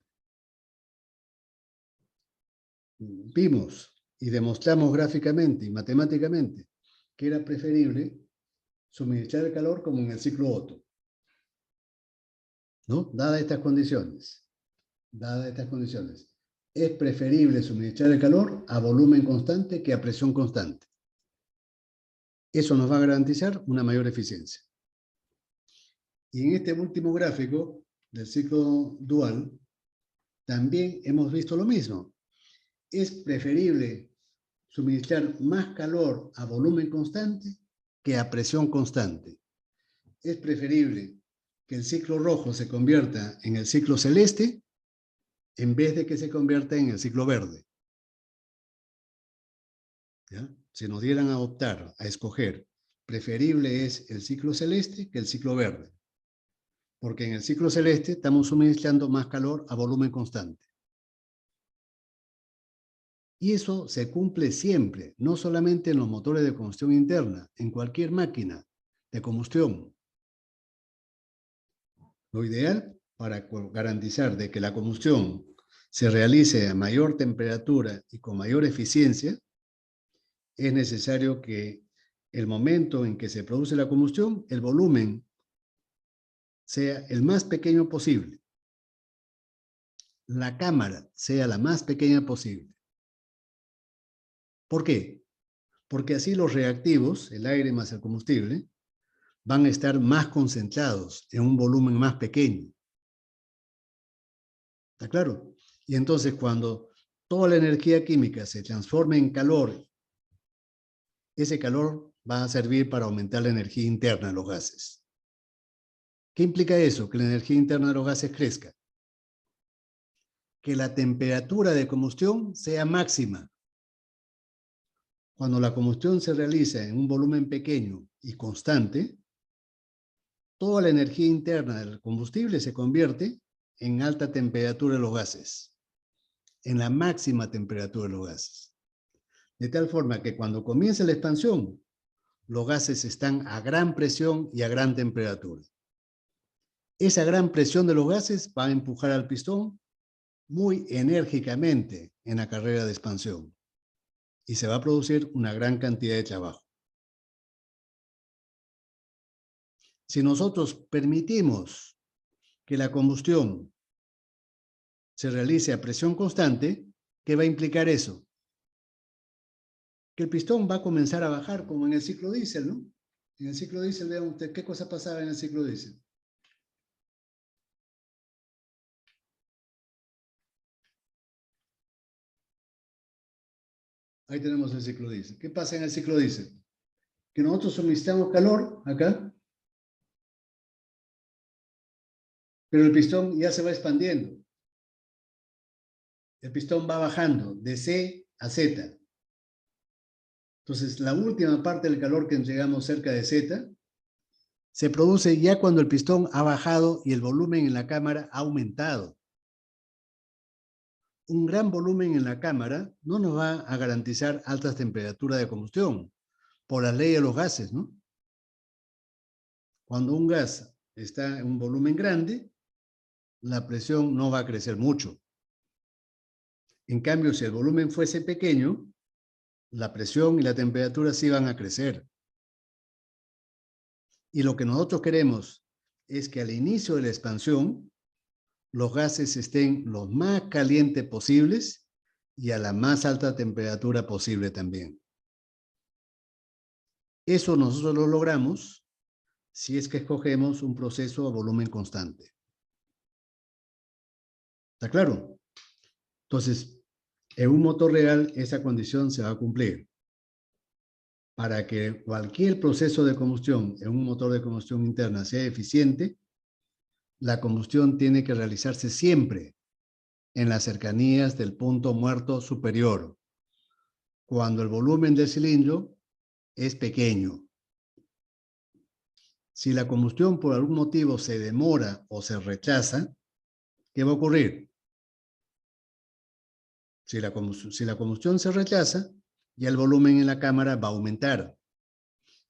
Vimos y demostramos gráficamente y matemáticamente que era preferible suministrar el calor como en el ciclo Otto, ¿no? Dadas estas condiciones, es preferible suministrar el calor a volumen constante que a presión constante. Eso nos va a garantizar una mayor eficiencia. Y en este último gráfico del ciclo dual, también hemos visto lo mismo. Es preferible suministrar más calor a volumen constante que a presión constante. Es preferible que el ciclo rojo se convierta en el ciclo celeste en vez de que se convierta en el ciclo verde. ¿Ya? Si nos dieran a optar, a escoger, preferible es el ciclo celeste que el ciclo verde. Porque en el ciclo celeste estamos suministrando más calor a volumen constante. Y eso se cumple siempre, no solamente en los motores de combustión interna, en cualquier máquina de combustión. Lo ideal para garantizar de que la combustión se realice a mayor temperatura y con mayor eficiencia, es necesario que el momento en que se produce la combustión, el volumen sea el más pequeño posible. La cámara sea la más pequeña posible. ¿Por qué? Porque así los reactivos, el aire más el combustible, van a estar más concentrados en un volumen más pequeño. ¿Está claro? Y entonces cuando toda la energía química se transforme en calor, ese calor va a servir para aumentar la energía interna de los gases. ¿Qué implica eso? Que la energía interna de los gases crezca. Que la temperatura de combustión sea máxima. Cuando la combustión se realiza en un volumen pequeño y constante, toda la energía interna del combustible se convierte en alta temperatura de los gases, en la máxima temperatura de los gases. De tal forma que cuando comienza la expansión, los gases están a gran presión y a gran temperatura. Esa gran presión de los gases va a empujar al pistón muy enérgicamente en la carrera de expansión y se va a producir una gran cantidad de trabajo. Si nosotros permitimos que la combustión se realice a presión constante, ¿qué va a implicar eso? Que el pistón va a comenzar a bajar como en el ciclo diésel, ¿no? En el ciclo diésel, vean ustedes qué cosa pasaba en el ciclo diésel. Ahí tenemos el ciclo diésel. ¿Qué pasa en el ciclo diésel? Que nosotros suministramos calor acá, pero el pistón ya se va expandiendo. El pistón va bajando de C a Z. Entonces, la última parte del calor que entregamos cerca de Z se produce ya cuando el pistón ha bajado y el volumen en la cámara ha aumentado. Un gran volumen en la cámara no nos va a garantizar altas temperaturas de combustión por la ley de los gases, ¿no? Cuando un gas está en un volumen grande, la presión no va a crecer mucho. En cambio, si el volumen fuese pequeño, la presión y la temperatura sí van a crecer. Y lo que nosotros queremos es que al inicio de la expansión, los gases estén lo más calientes posibles y a la más alta temperatura posible también. Eso nosotros lo logramos si es que escogemos un proceso a volumen constante. ¿Está claro? Entonces, en un motor real esa condición se va a cumplir. Para que cualquier proceso de combustión en un motor de combustión interna sea eficiente, la combustión tiene que realizarse siempre en las cercanías del punto muerto superior. cuando el volumen del cilindro es pequeño. Si la combustión por algún motivo se demora o se rechaza, ¿qué va a ocurrir? Si la combustión se rechaza, ya el volumen en la cámara va a aumentar.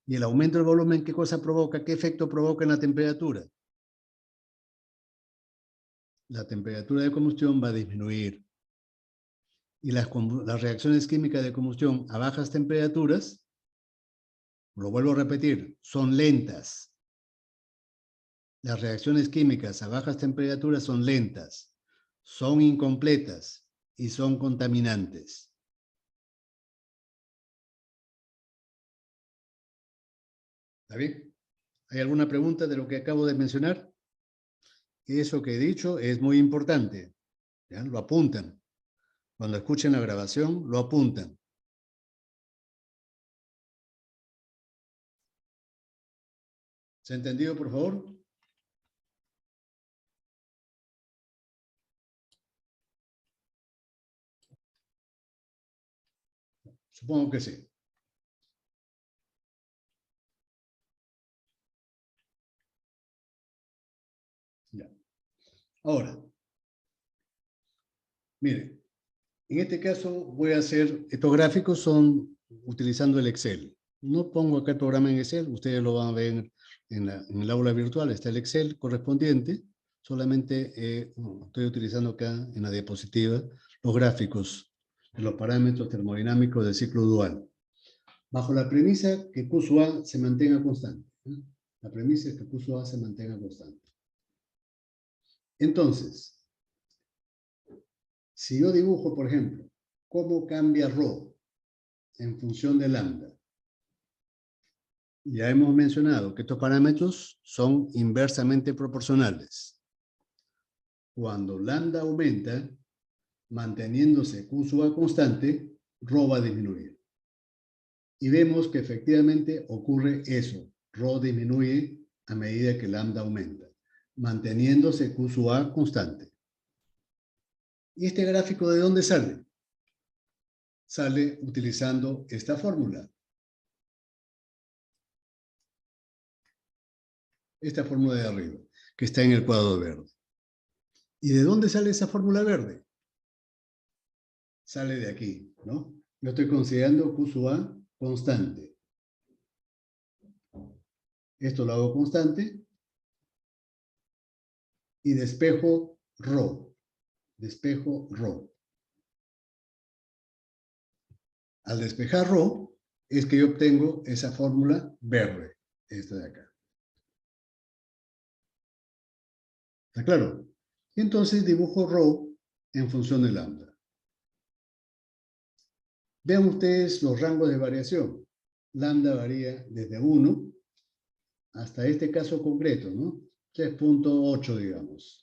Y el aumento del volumen, ¿qué cosa provoca? ¿Qué efecto provoca en la temperatura? La temperatura de combustión va a disminuir. Y las reacciones químicas de combustión a bajas temperaturas, lo vuelvo a repetir, son lentas. Las reacciones químicas a bajas temperaturas son lentas, son incompletas y son contaminantes. ¿Está bien? ¿Hay alguna pregunta de lo que acabo de mencionar? Eso que he dicho es muy importante. ¿Ya? Lo apuntan. Cuando escuchen la grabación, lo apuntan. ¿Se ha entendido, por favor? Supongo que sí. Ya. Ahora, mire, en este caso voy a hacer, estos gráficos son utilizando el Excel. No pongo acá el programa en Excel, ustedes lo van a ver en el aula virtual, está el Excel correspondiente, solamente estoy utilizando acá en la diapositiva los gráficos de los parámetros termodinámicos del ciclo dual, bajo la premisa que Q sub A se mantenga constante. La premisa es que Q sub A se mantenga constante. Entonces, si yo dibujo, por ejemplo, cómo cambia ρ en función de lambda, ya hemos mencionado que estos parámetros son inversamente proporcionales. Cuando lambda aumenta, manteniéndose Q sub A constante, ρ va a disminuir. Y vemos que efectivamente ocurre eso. ρ disminuye a medida que lambda aumenta, manteniéndose Q sub A constante. ¿Y este gráfico de dónde sale? Sale utilizando esta fórmula. Esta fórmula de arriba, que está en el cuadro verde. ¿Y de dónde sale esa fórmula verde? Sale de aquí, ¿no? Yo estoy considerando Q sub A constante. Esto lo hago constante. Y despejo ρ. Despejo ρ. Al despejar ρ, es que yo obtengo esa fórmula verde. Esta de acá. ¿Está claro? Y entonces dibujo ρ en función de lambda. Vean ustedes los rangos de variación. Lambda varía desde 1 hasta este caso concreto, ¿no? 3.8, digamos.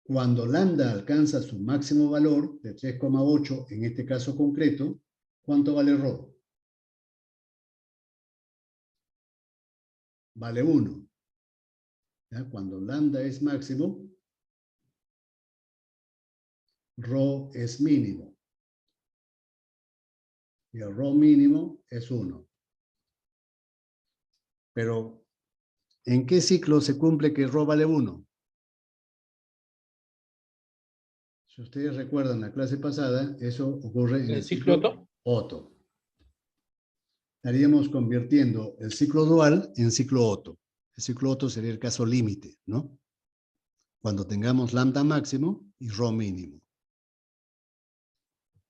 Cuando lambda alcanza su máximo valor de 3,8, en este caso concreto, ¿cuánto vale ρ? Vale 1. ¿Ya? Cuando lambda es máximo, ρ es mínimo. Y el ρ mínimo es 1. Pero, ¿en qué ciclo se cumple que ρ vale 1? Si ustedes recuerdan la clase pasada, eso ocurre en el ciclo Otto. Estaríamos convirtiendo el ciclo dual en ciclo Otto. El ciclo Otto sería el caso límite, ¿no? Cuando tengamos lambda máximo y ρ mínimo.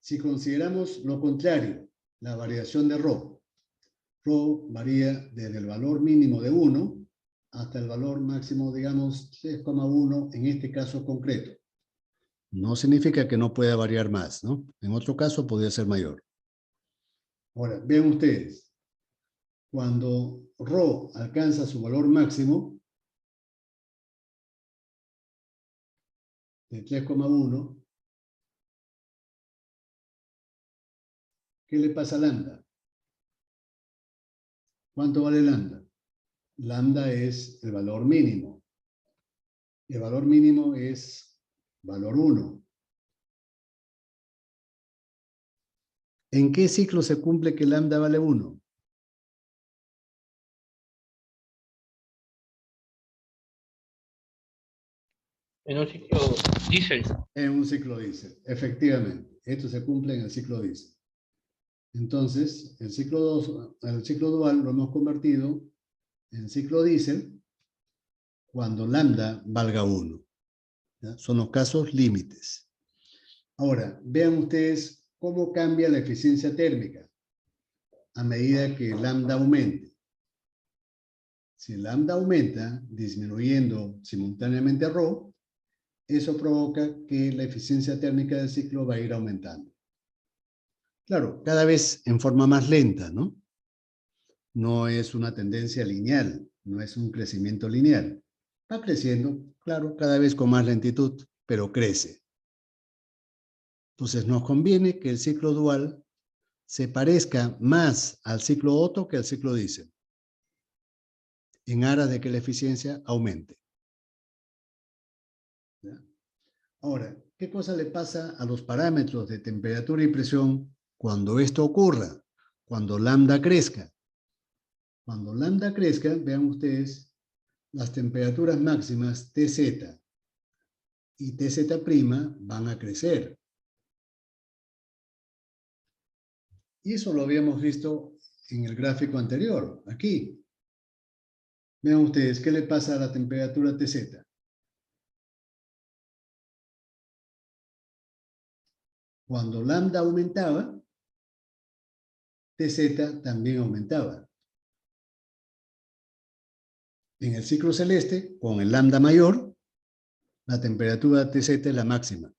Si consideramos lo contrario, la variación de ρ varía desde el valor mínimo de 1 hasta el valor máximo, digamos, 3,1 en este caso concreto. No significa que no pueda variar más, ¿no? En otro caso podría ser mayor. Ahora, vean ustedes, cuando ρ alcanza su valor máximo de 3,1, ¿qué le pasa a lambda? ¿Cuánto vale lambda? Lambda es el valor mínimo. El valor mínimo es valor 1. ¿En qué ciclo se cumple que lambda vale 1? En un ciclo diésel. En un ciclo diésel, efectivamente. Esto se cumple en el ciclo diésel. Entonces, el ciclo dual lo hemos convertido en ciclo diésel cuando lambda valga 1. ¿Ya? Son los casos límites. Ahora, vean ustedes cómo cambia la eficiencia térmica a medida que lambda aumente. Si lambda aumenta, disminuyendo simultáneamente ρ, eso provoca que la eficiencia térmica del ciclo va a ir aumentando. Claro, cada vez en forma más lenta, ¿no? No es una tendencia lineal, no es un crecimiento lineal. Va creciendo, claro, cada vez con más lentitud, pero crece. Entonces nos conviene que el ciclo dual se parezca más al ciclo Otto que al ciclo diésel, en aras de que la eficiencia aumente. ¿Ya? Ahora, ¿qué cosa le pasa a los parámetros de temperatura y presión cuando esto ocurra? Cuando lambda crezca. Cuando lambda crezca, vean ustedes, las temperaturas máximas Tz y Tz' van a crecer. Y eso lo habíamos visto en el gráfico anterior, aquí. Vean ustedes, ¿qué le pasa a la temperatura Tz? Cuando lambda aumentaba, Tz también aumentaba. En el ciclo celeste, con el lambda mayor, la temperatura Tz es la máxima.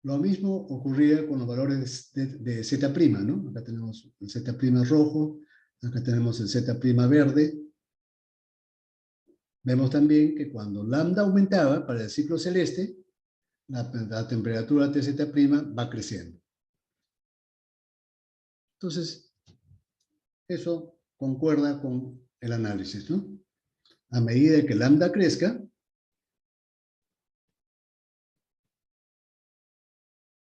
Lo mismo ocurría con los valores de Z', ¿no? Acá tenemos el Z' rojo, acá tenemos el Z' verde. Vemos también que cuando lambda aumentaba para el ciclo celeste, la temperatura Tz' va creciendo. Entonces, eso concuerda con el análisis, ¿no? A medida que lambda crezca,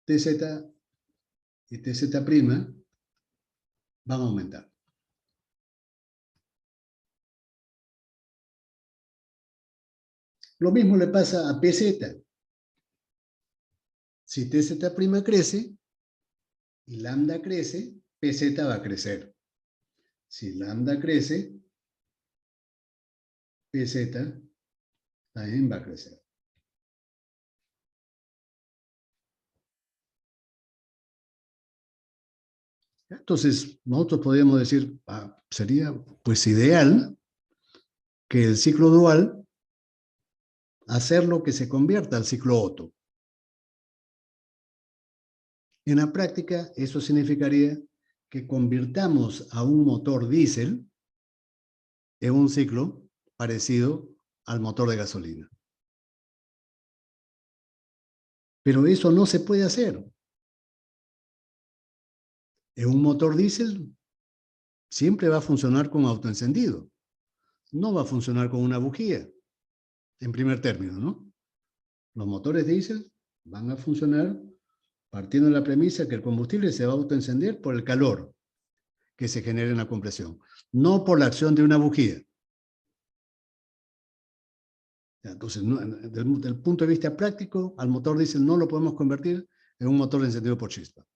Tz y Tz' van a aumentar. Lo mismo le pasa a Pz. Si Tz' crece y lambda crece, Pz va a crecer. Si lambda crece, Pz también va a crecer. Entonces, nosotros podríamos decir, sería pues ideal que el ciclo dual, hacerlo que se convierta al ciclo Otto. En la práctica, eso significaría que convirtamos a un motor diésel en un ciclo parecido al motor de gasolina. Pero eso no se puede hacer. En un motor diésel siempre va a funcionar con autoencendido. No va a funcionar con una bujía, en primer término, ¿no? Los motores diésel van a funcionar partiendo de la premisa que el combustible se va a autoencender por el calor que se genera en la compresión, no por la acción de una bujía. Entonces, desde el punto de vista práctico, al motor diésel no lo podemos convertir en un motor encendido por chispa.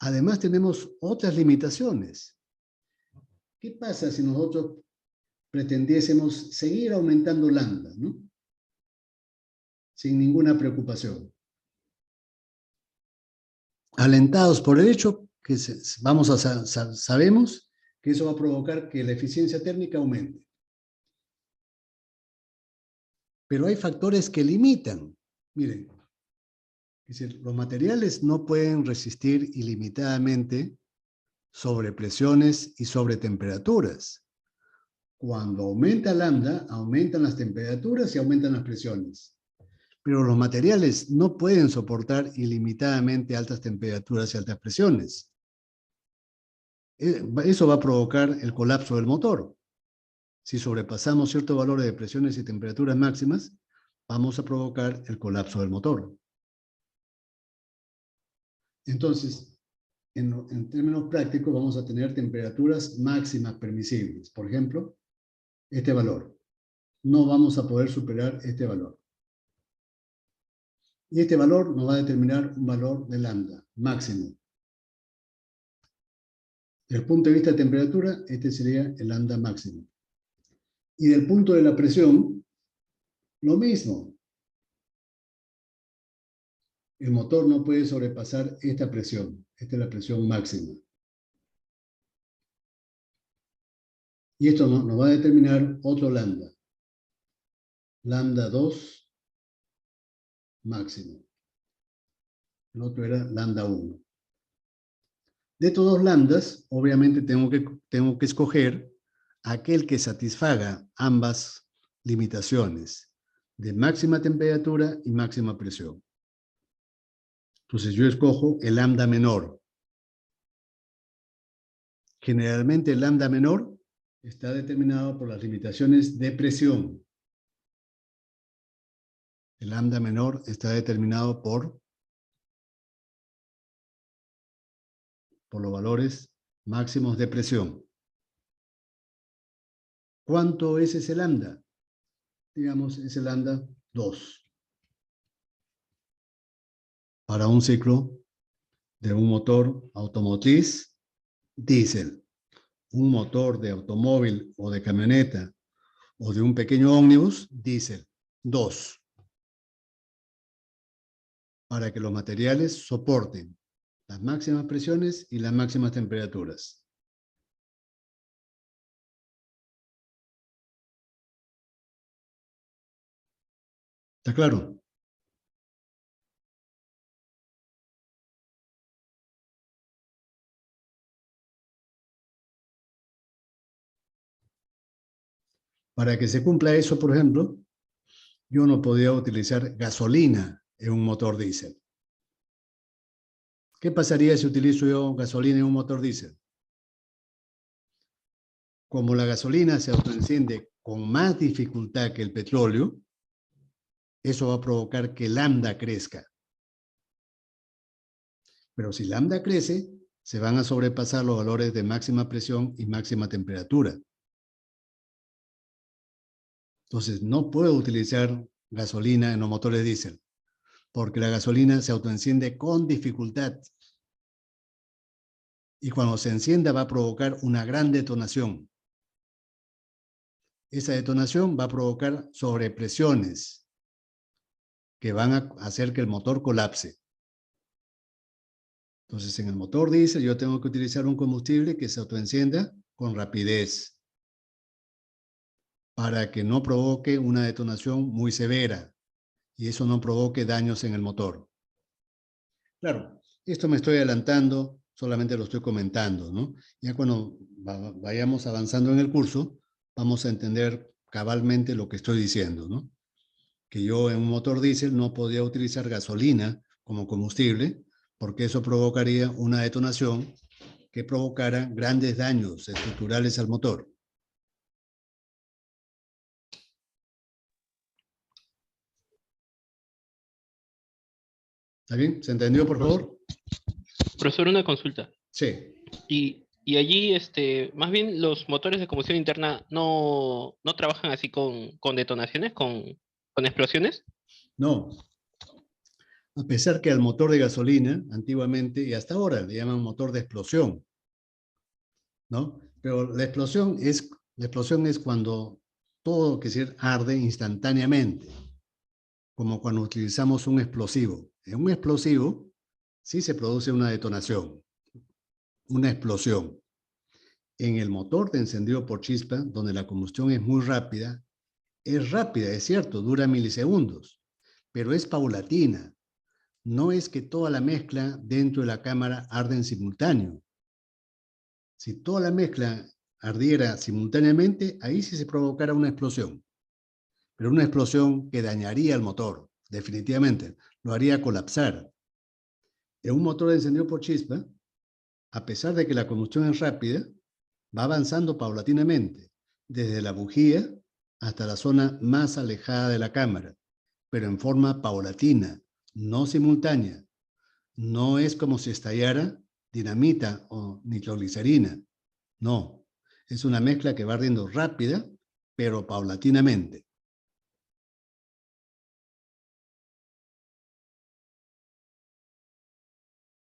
Además, tenemos otras limitaciones. ¿Qué pasa si nosotros pretendiésemos seguir aumentando lambda, ¿no? Sin ninguna preocupación? Alentados por el hecho que sabemos que eso va a provocar que la eficiencia térmica aumente. Pero hay factores que limitan. Miren, es decir, los materiales no pueden resistir ilimitadamente sobre presiones y sobre temperaturas. Cuando aumenta lambda, aumentan las temperaturas y aumentan las presiones. Pero los materiales no pueden soportar ilimitadamente altas temperaturas y altas presiones. Eso va a provocar el colapso del motor. Si sobrepasamos ciertos valores de presiones y temperaturas máximas, vamos a provocar el colapso del motor. Entonces, en términos prácticos, vamos a tener temperaturas máximas permisibles. Por ejemplo, este valor. No vamos a poder superar este valor. Y este valor nos va a determinar un valor de lambda máximo. Desde el punto de vista de temperatura, este sería el lambda máximo. Y del punto de la presión, lo mismo. El motor no puede sobrepasar esta presión. Esta es la presión máxima. Y esto nos va a determinar otro lambda. Lambda 2 máximo. El otro era lambda 1. De estos dos lambdas, obviamente tengo que escoger aquel que satisfaga ambas limitaciones de máxima temperatura y máxima presión. Entonces yo escojo el lambda menor. Generalmente el lambda menor está determinado por las limitaciones de presión. El lambda menor está determinado por los valores máximos de presión. ¿Cuánto es ese lambda? Digamos, ese lambda 2. Para un ciclo de un motor automotriz diésel. Un motor de automóvil o de camioneta o de un pequeño ómnibus diésel. 2. Para que los materiales soporten las máximas presiones y las máximas temperaturas. ¿Está claro? Para que se cumpla eso, por ejemplo, yo no podía utilizar gasolina en un motor diésel. ¿Qué pasaría si utilizo yo gasolina en un motor diésel? Como la gasolina se autoenciende con más dificultad que el petróleo, eso va a provocar que lambda crezca. Pero si lambda crece, se van a sobrepasar los valores de máxima presión y máxima temperatura. Entonces, no puedo utilizar gasolina en los motores diésel, porque la gasolina se autoenciende con dificultad. Y cuando se encienda va a provocar una gran detonación. Esa detonación va a provocar sobrepresiones que van a hacer que el motor colapse. Entonces, en el motor diésel yo tengo que utilizar un combustible que se autoencienda con rapidez para que no provoque una detonación muy severa y eso no provoque daños en el motor. Claro, esto me estoy adelantando, solamente lo estoy comentando, ¿no? Ya cuando vayamos avanzando en el curso, vamos a entender cabalmente lo que estoy diciendo, ¿no? Que yo en un motor diésel no podía utilizar gasolina como combustible, porque eso provocaría una detonación que provocara grandes daños estructurales al motor. ¿Está bien? ¿Se entendió, por favor? Profesor, una consulta. Sí. Y allí, más bien los motores de combustión interna no trabajan así con detonaciones, con explosiones. No. A pesar que al motor de gasolina, antiguamente, y hasta ahora, le llaman motor de explosión, ¿no? Pero la explosión es cuando todo, que decir, arde instantáneamente, como cuando utilizamos un explosivo. En un explosivo sí se produce una detonación, una explosión. En el motor de encendido por chispa, donde la combustión es muy rápida, es cierto, dura milisegundos, pero es paulatina. No es que toda la mezcla dentro de la cámara arde en simultáneo. Si toda la mezcla ardiera simultáneamente, ahí sí se provocara una explosión. Pero una explosión que dañaría el motor, definitivamente, lo haría colapsar. En un motor de encendido por chispa, a pesar de que la combustión es rápida, va avanzando paulatinamente, desde la bujía hasta la zona más alejada de la cámara. pero en forma paulatina, no simultánea. No es como si estallara dinamita o nitroglicerina. No, es una mezcla que va ardiendo rápida, pero paulatinamente.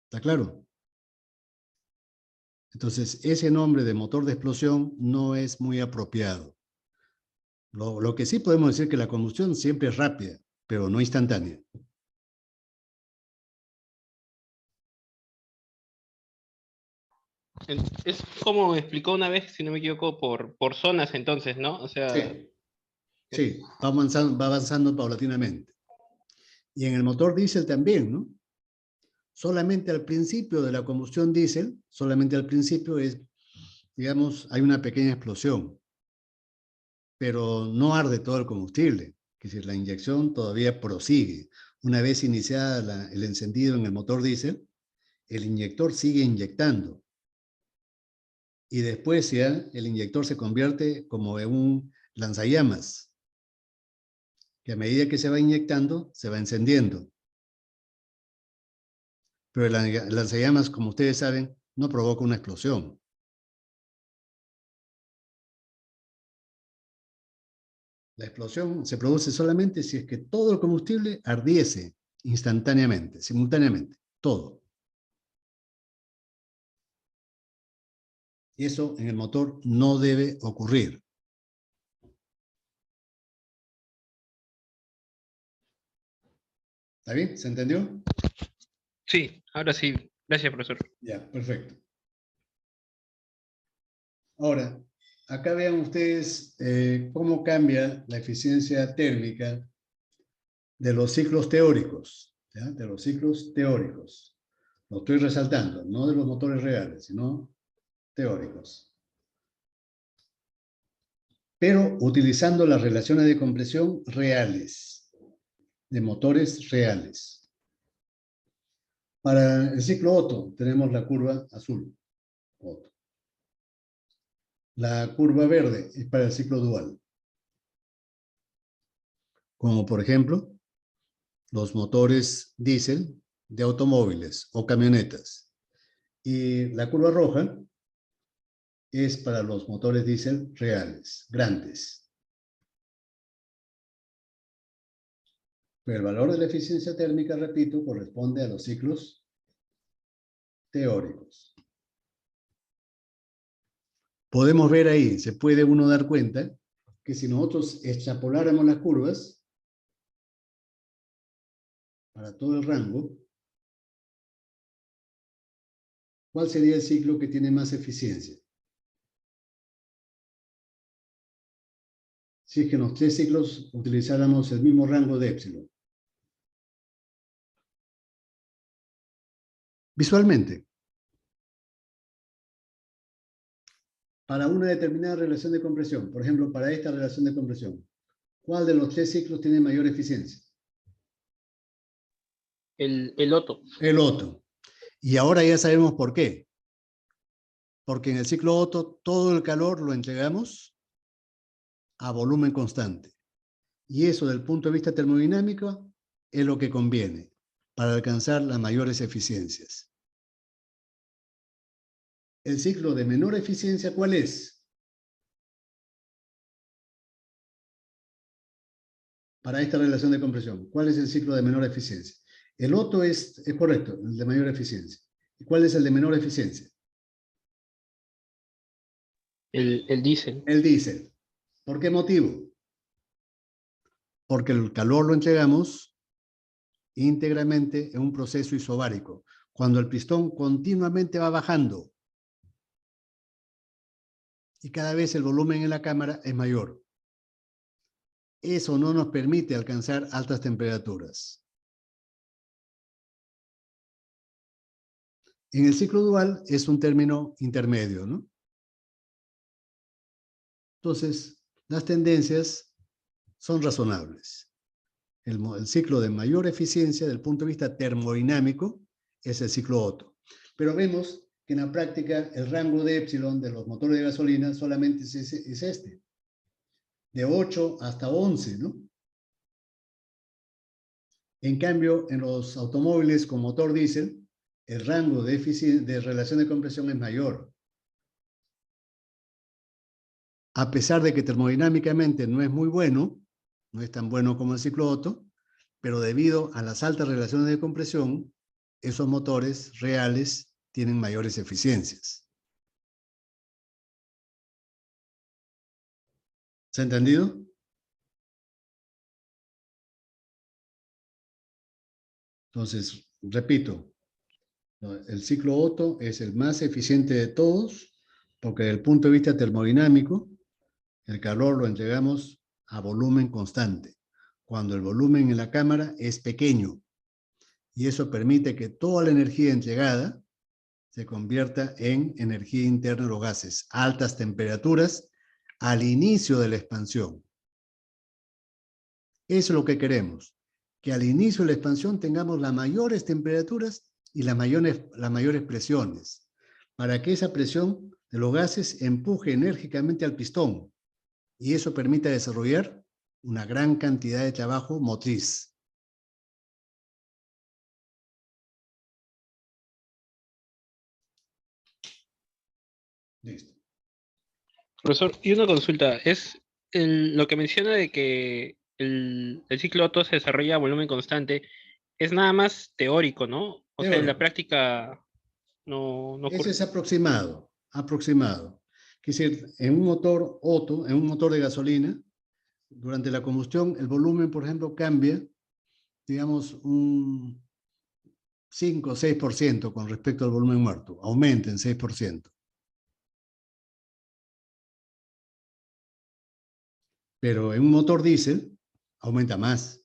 ¿Está claro? Entonces, ese nombre de motor de explosión no es muy apropiado. Lo que sí podemos decir que la combustión siempre es rápida, pero no instantánea. Es como explicó una vez, si no me equivoco, por zonas entonces, ¿no? O sea, Sí, sí, va avanzando paulatinamente. Y en el motor diésel también, ¿no? Solamente al principio de la combustión diésel, solamente al principio es, digamos, hay una pequeña explosión, pero no arde todo el combustible. Es decir, la inyección todavía prosigue. Una vez iniciada el encendido en el motor diésel, el inyector sigue inyectando. Y después ya el inyector se convierte como en un lanzallamas, que a medida que se va inyectando, se va encendiendo. Pero el lanzallamas, como ustedes saben, no provoca una explosión. La explosión se produce solamente si es que todo el combustible ardiese instantáneamente, simultáneamente, todo. Y eso en el motor no debe ocurrir. ¿Está bien? ¿Se entendió? sí, ahora sí. Gracias, profesor. Ya, perfecto. Ahora, acá vean ustedes cómo cambia la eficiencia térmica de los ciclos teóricos, ¿ya? De los ciclos teóricos. Lo estoy resaltando, no de los motores reales, sino teóricos. Pero utilizando las relaciones de compresión reales, de motores reales. Para el ciclo Otto tenemos la curva azul, Otto. La curva verde es para el ciclo dual. Como por ejemplo, los motores diésel de automóviles o camionetas. Y la curva roja es para los motores diésel reales, grandes. Pero el valor de la eficiencia térmica, repito, corresponde a los ciclos teóricos. Podemos ver ahí, se puede uno dar cuenta, que si nosotros extrapoláramos las curvas para todo el rango, ¿cuál sería el ciclo que tiene más eficiencia? Si es que en los tres ciclos utilizáramos el mismo rango de épsilon. Visualmente, para una determinada relación de compresión, por ejemplo, para esta relación de compresión, ¿cuál de los tres ciclos tiene mayor eficiencia? El Otto. El Otto. Y ahora ya sabemos por qué. Porque en el ciclo Otto todo el calor lo entregamos a volumen constante. Y eso, desde el punto de vista termodinámico, es lo que conviene para alcanzar las mayores eficiencias. El ciclo de menor eficiencia, ¿cuál es? Para esta relación de compresión, ¿cuál es el ciclo de menor eficiencia? El Otto es correcto, el de mayor eficiencia. ¿Y cuál es el de menor eficiencia? El diésel. El diésel. ¿Por qué motivo? Porque el calor lo entregamos íntegramente en un proceso isobárico, cuando el pistón continuamente va bajando y cada vez el volumen en la cámara es mayor. Eso no nos permite alcanzar altas temperaturas. En el ciclo dual es un término intermedio, ¿no? Entonces, las tendencias son razonables. El ciclo de mayor eficiencia desde el punto de vista termodinámico es el ciclo Otto. Pero vemos que en la práctica el rango de épsilon de los motores de gasolina solamente es este, de 8 hasta 11, ¿no? En cambio, en los automóviles con motor diésel, el rango de relación de compresión es mayor. A pesar de que termodinámicamente no es muy bueno, no es tan bueno como el ciclo Otto, pero debido a las altas relaciones de compresión, esos motores reales tienen mayores eficiencias. ¿Se ha entendido? Entonces, repito, el ciclo Otto es el más eficiente de todos, porque desde el punto de vista termodinámico, el calor lo entregamos a volumen constante, cuando el volumen en la cámara es pequeño, y eso permite que toda la energía entregada se convierta en energía interna de los gases, altas temperaturas al inicio de la expansión. Eso es lo que queremos, que al inicio de la expansión tengamos las mayores temperaturas y las mayores presiones, para que esa presión de los gases empuje enérgicamente al pistón y eso permita desarrollar una gran cantidad de trabajo motriz. Listo. Profesor, y una consulta, es lo que menciona de que el ciclo Otto se desarrolla a volumen constante, es nada más teórico, ¿no? O sea, en la Teórico. práctica no Eso ocurre. es aproximado, aproximado. Es decir, en un motor Otto, en un motor de gasolina, durante la combustión, el volumen, por ejemplo, cambia, digamos, un 5 o 6% con respecto al volumen muerto. Aumenta en 6%. Pero en un motor diésel, aumenta más,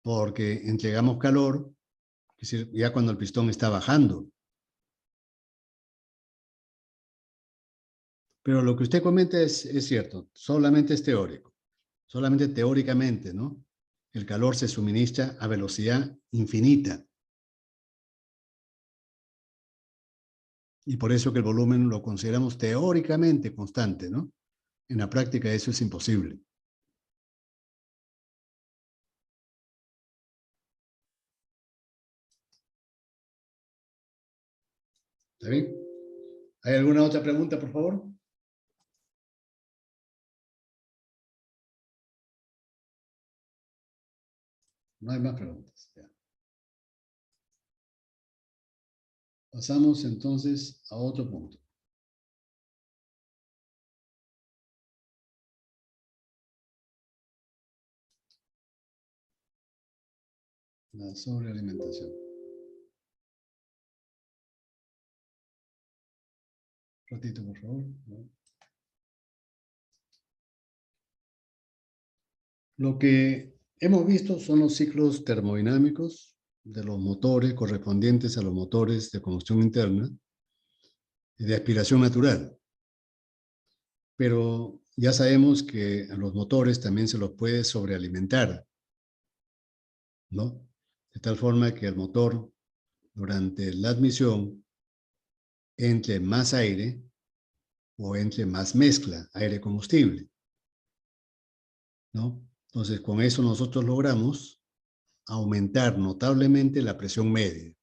porque entregamos calor, es decir, ya cuando el pistón está bajando. Pero lo que usted comenta es cierto, solamente es teórico, solamente teóricamente, ¿no? El calor se suministra a velocidad infinita. Y por eso que el volumen lo consideramos teóricamente constante, ¿no? En la práctica eso es imposible. ¿Está bien? ¿Hay alguna otra pregunta, por favor? No hay más preguntas. Ya. Pasamos entonces a otro punto. La sobrealimentación. Un ratito, por favor. Lo que hemos visto son los ciclos termodinámicos de los motores correspondientes a los motores de combustión interna y de aspiración natural. Pero ya sabemos que a los motores también se los puede sobrealimentar, ¿no? De tal forma que el motor, durante la admisión, entre más aire o entre más mezcla aire-combustible, ¿no? Entonces, con eso nosotros logramos aumentar notablemente la presión media.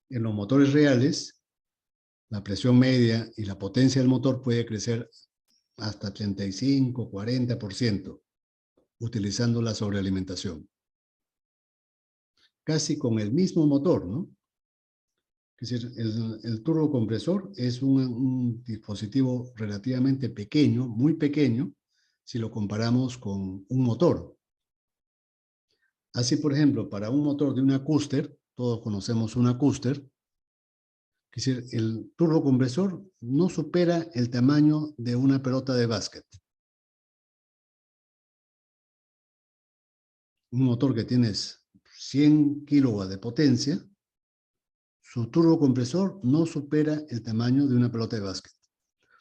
En los motores reales, la presión media y la potencia del motor puede crecer hasta 35, 40%, utilizando la sobrealimentación. Casi con el mismo motor, ¿no? Es decir, el turbocompresor es un dispositivo relativamente pequeño, muy pequeño, si lo comparamos con un motor. Así, por ejemplo, para un motor de una Custer, todos conocemos una Custer, es decir, el turbocompresor no supera el tamaño de una pelota de básquet. Un motor que tienes 100 kilowatts de potencia, su turbocompresor no supera el tamaño de una pelota de básquet.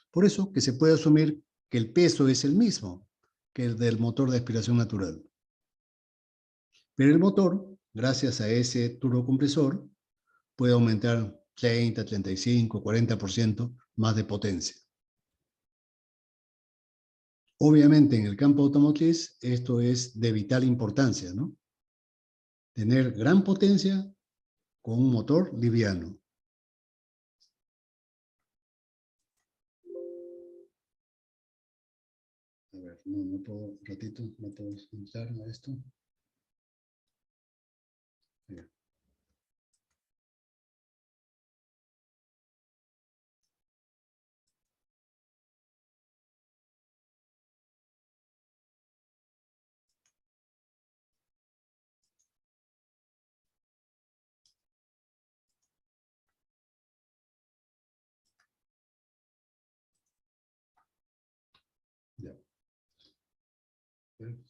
Por eso que se puede asumir que el peso es el mismo que el del motor de aspiración natural. Pero el motor, gracias a ese turbocompresor, puede aumentar 30, 35, 40% más de potencia. Obviamente en el campo automotriz esto es de vital importancia, ¿no? tener gran potencia con un motor liviano. A ver, no puedo, un ratito, no puedo entrar a esto. Bien. Ya. Bien.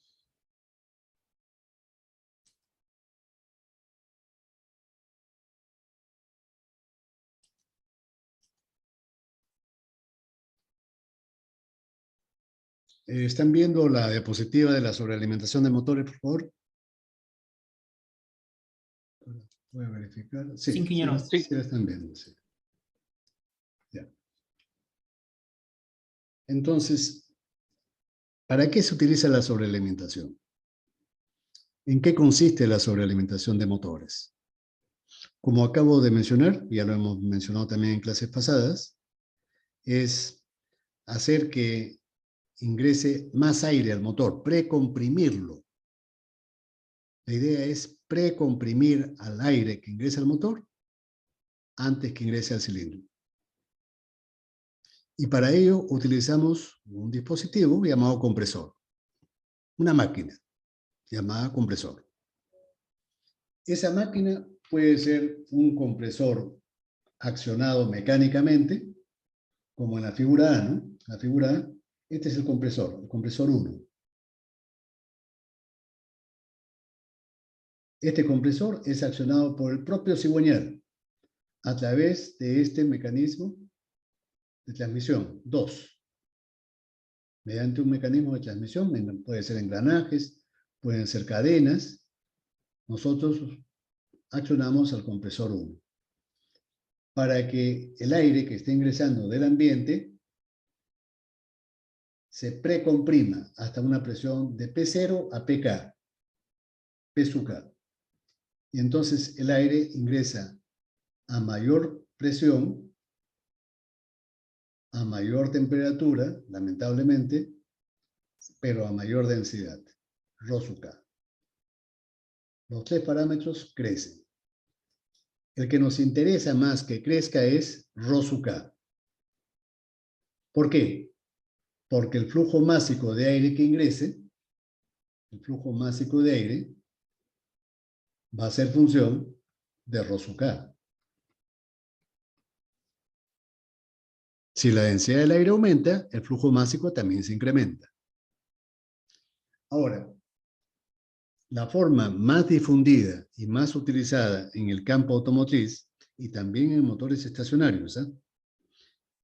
¿Están viendo la diapositiva de la sobrealimentación de motores, por favor? Voy a verificar. Sí, Sí, ingeniero. sí la están viendo. Sí. Ya. Entonces, ¿para qué se utiliza la sobrealimentación? ¿En qué consiste la sobrealimentación de motores? Como acabo de mencionar, ya lo hemos mencionado también en clases pasadas, es hacer que ingrese más aire al motor, precomprimirlo. La idea es precomprimir al aire que ingresa al motor antes que ingrese al cilindro. Y para ello utilizamos un dispositivo llamado compresor, una máquina llamada compresor. Esa máquina puede ser un compresor accionado mecánicamente, como en la figura A, ¿no? La figura A, este es el compresor 1. Este compresor es accionado por el propio cigüeñal a través de este mecanismo de transmisión 2. Mediante un mecanismo de transmisión, puede ser engranajes, pueden ser cadenas, nosotros accionamos al compresor 1 para que el aire que esté ingresando del ambiente se precomprima hasta una presión de P0 a PK, P sub K. Y entonces el aire ingresa a mayor presión, a mayor temperatura, lamentablemente, pero a mayor densidad, Rho sub K. Los tres parámetros crecen. El que nos interesa más que crezca es Rho sub K. ¿Por qué? Porque el flujo másico de aire que ingrese, el flujo másico de aire, va a ser función de Rho sub K. Si la densidad del aire aumenta, el flujo másico también se incrementa. Ahora, la forma más difundida y más utilizada en el campo automotriz y también en motores estacionarios,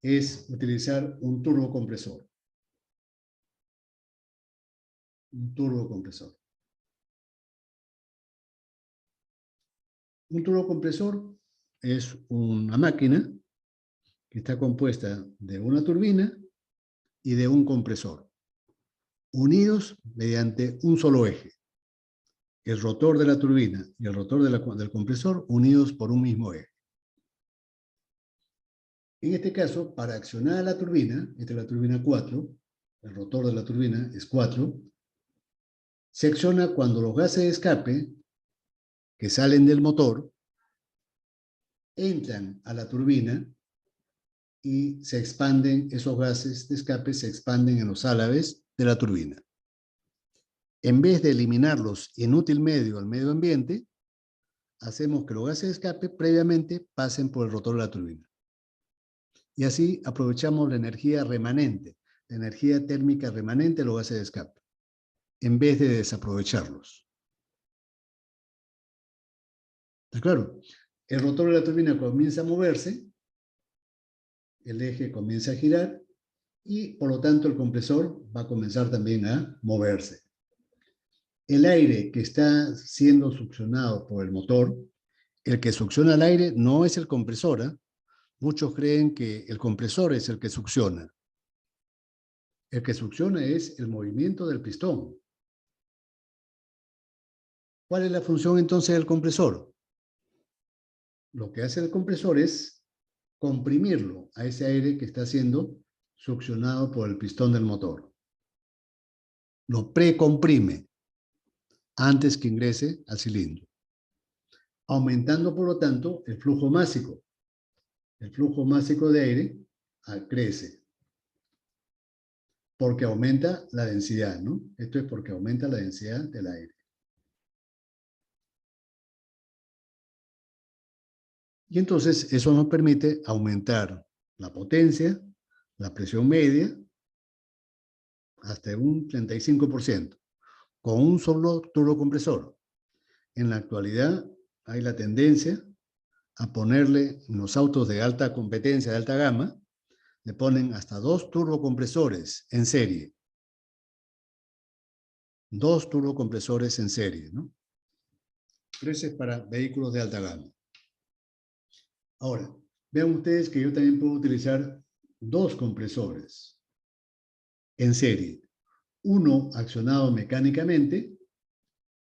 es utilizar un turbocompresor. Un turbocompresor. Un turbocompresor es una máquina que está compuesta de una turbina y de un compresor, unidos mediante un solo eje. El rotor de la turbina y el rotor del compresor unidos por un mismo eje. En este caso, para accionar a la turbina, esta es la turbina 4, el rotor de la turbina es 4, se acciona cuando los gases de escape que salen del motor entran a la turbina y se expanden, esos gases de escape se expanden en los álabes de la turbina. En vez de eliminarlos inútil medio al medio ambiente, hacemos que los gases de escape previamente pasen por el rotor de la turbina. Y así aprovechamos la energía remanente, la energía térmica remanente de los gases de escape, en vez de desaprovecharlos. ¿Está claro? El rotor de la turbina comienza a moverse, el eje comienza a girar y por lo tanto el compresor va a comenzar también a moverse. El aire que está siendo succionado por el motor, el que succiona el aire no es el compresor, ¿eh? Muchos creen que el compresor es el que succiona. El que succiona es el movimiento del pistón. ¿Cuál es la función entonces del compresor? Lo que hace el compresor es comprimirlo a ese aire que está siendo succionado por el pistón del motor. Lo precomprime antes que ingrese al cilindro, aumentando por lo tanto el flujo másico. El flujo másico de aire crece porque aumenta la densidad, ¿no? Esto es porque aumenta la densidad del aire. Y entonces eso nos permite aumentar la potencia, la presión media, hasta un 35%, con un solo turbocompresor. En la actualidad hay la tendencia a ponerle en los autos de alta competencia, de alta gama, le ponen hasta 2 turbocompresores en serie. 2 turbocompresores en serie, ¿no? Pero ese es para vehículos de alta gama. Ahora, vean ustedes que yo también puedo utilizar 2 compresores en serie. Uno accionado mecánicamente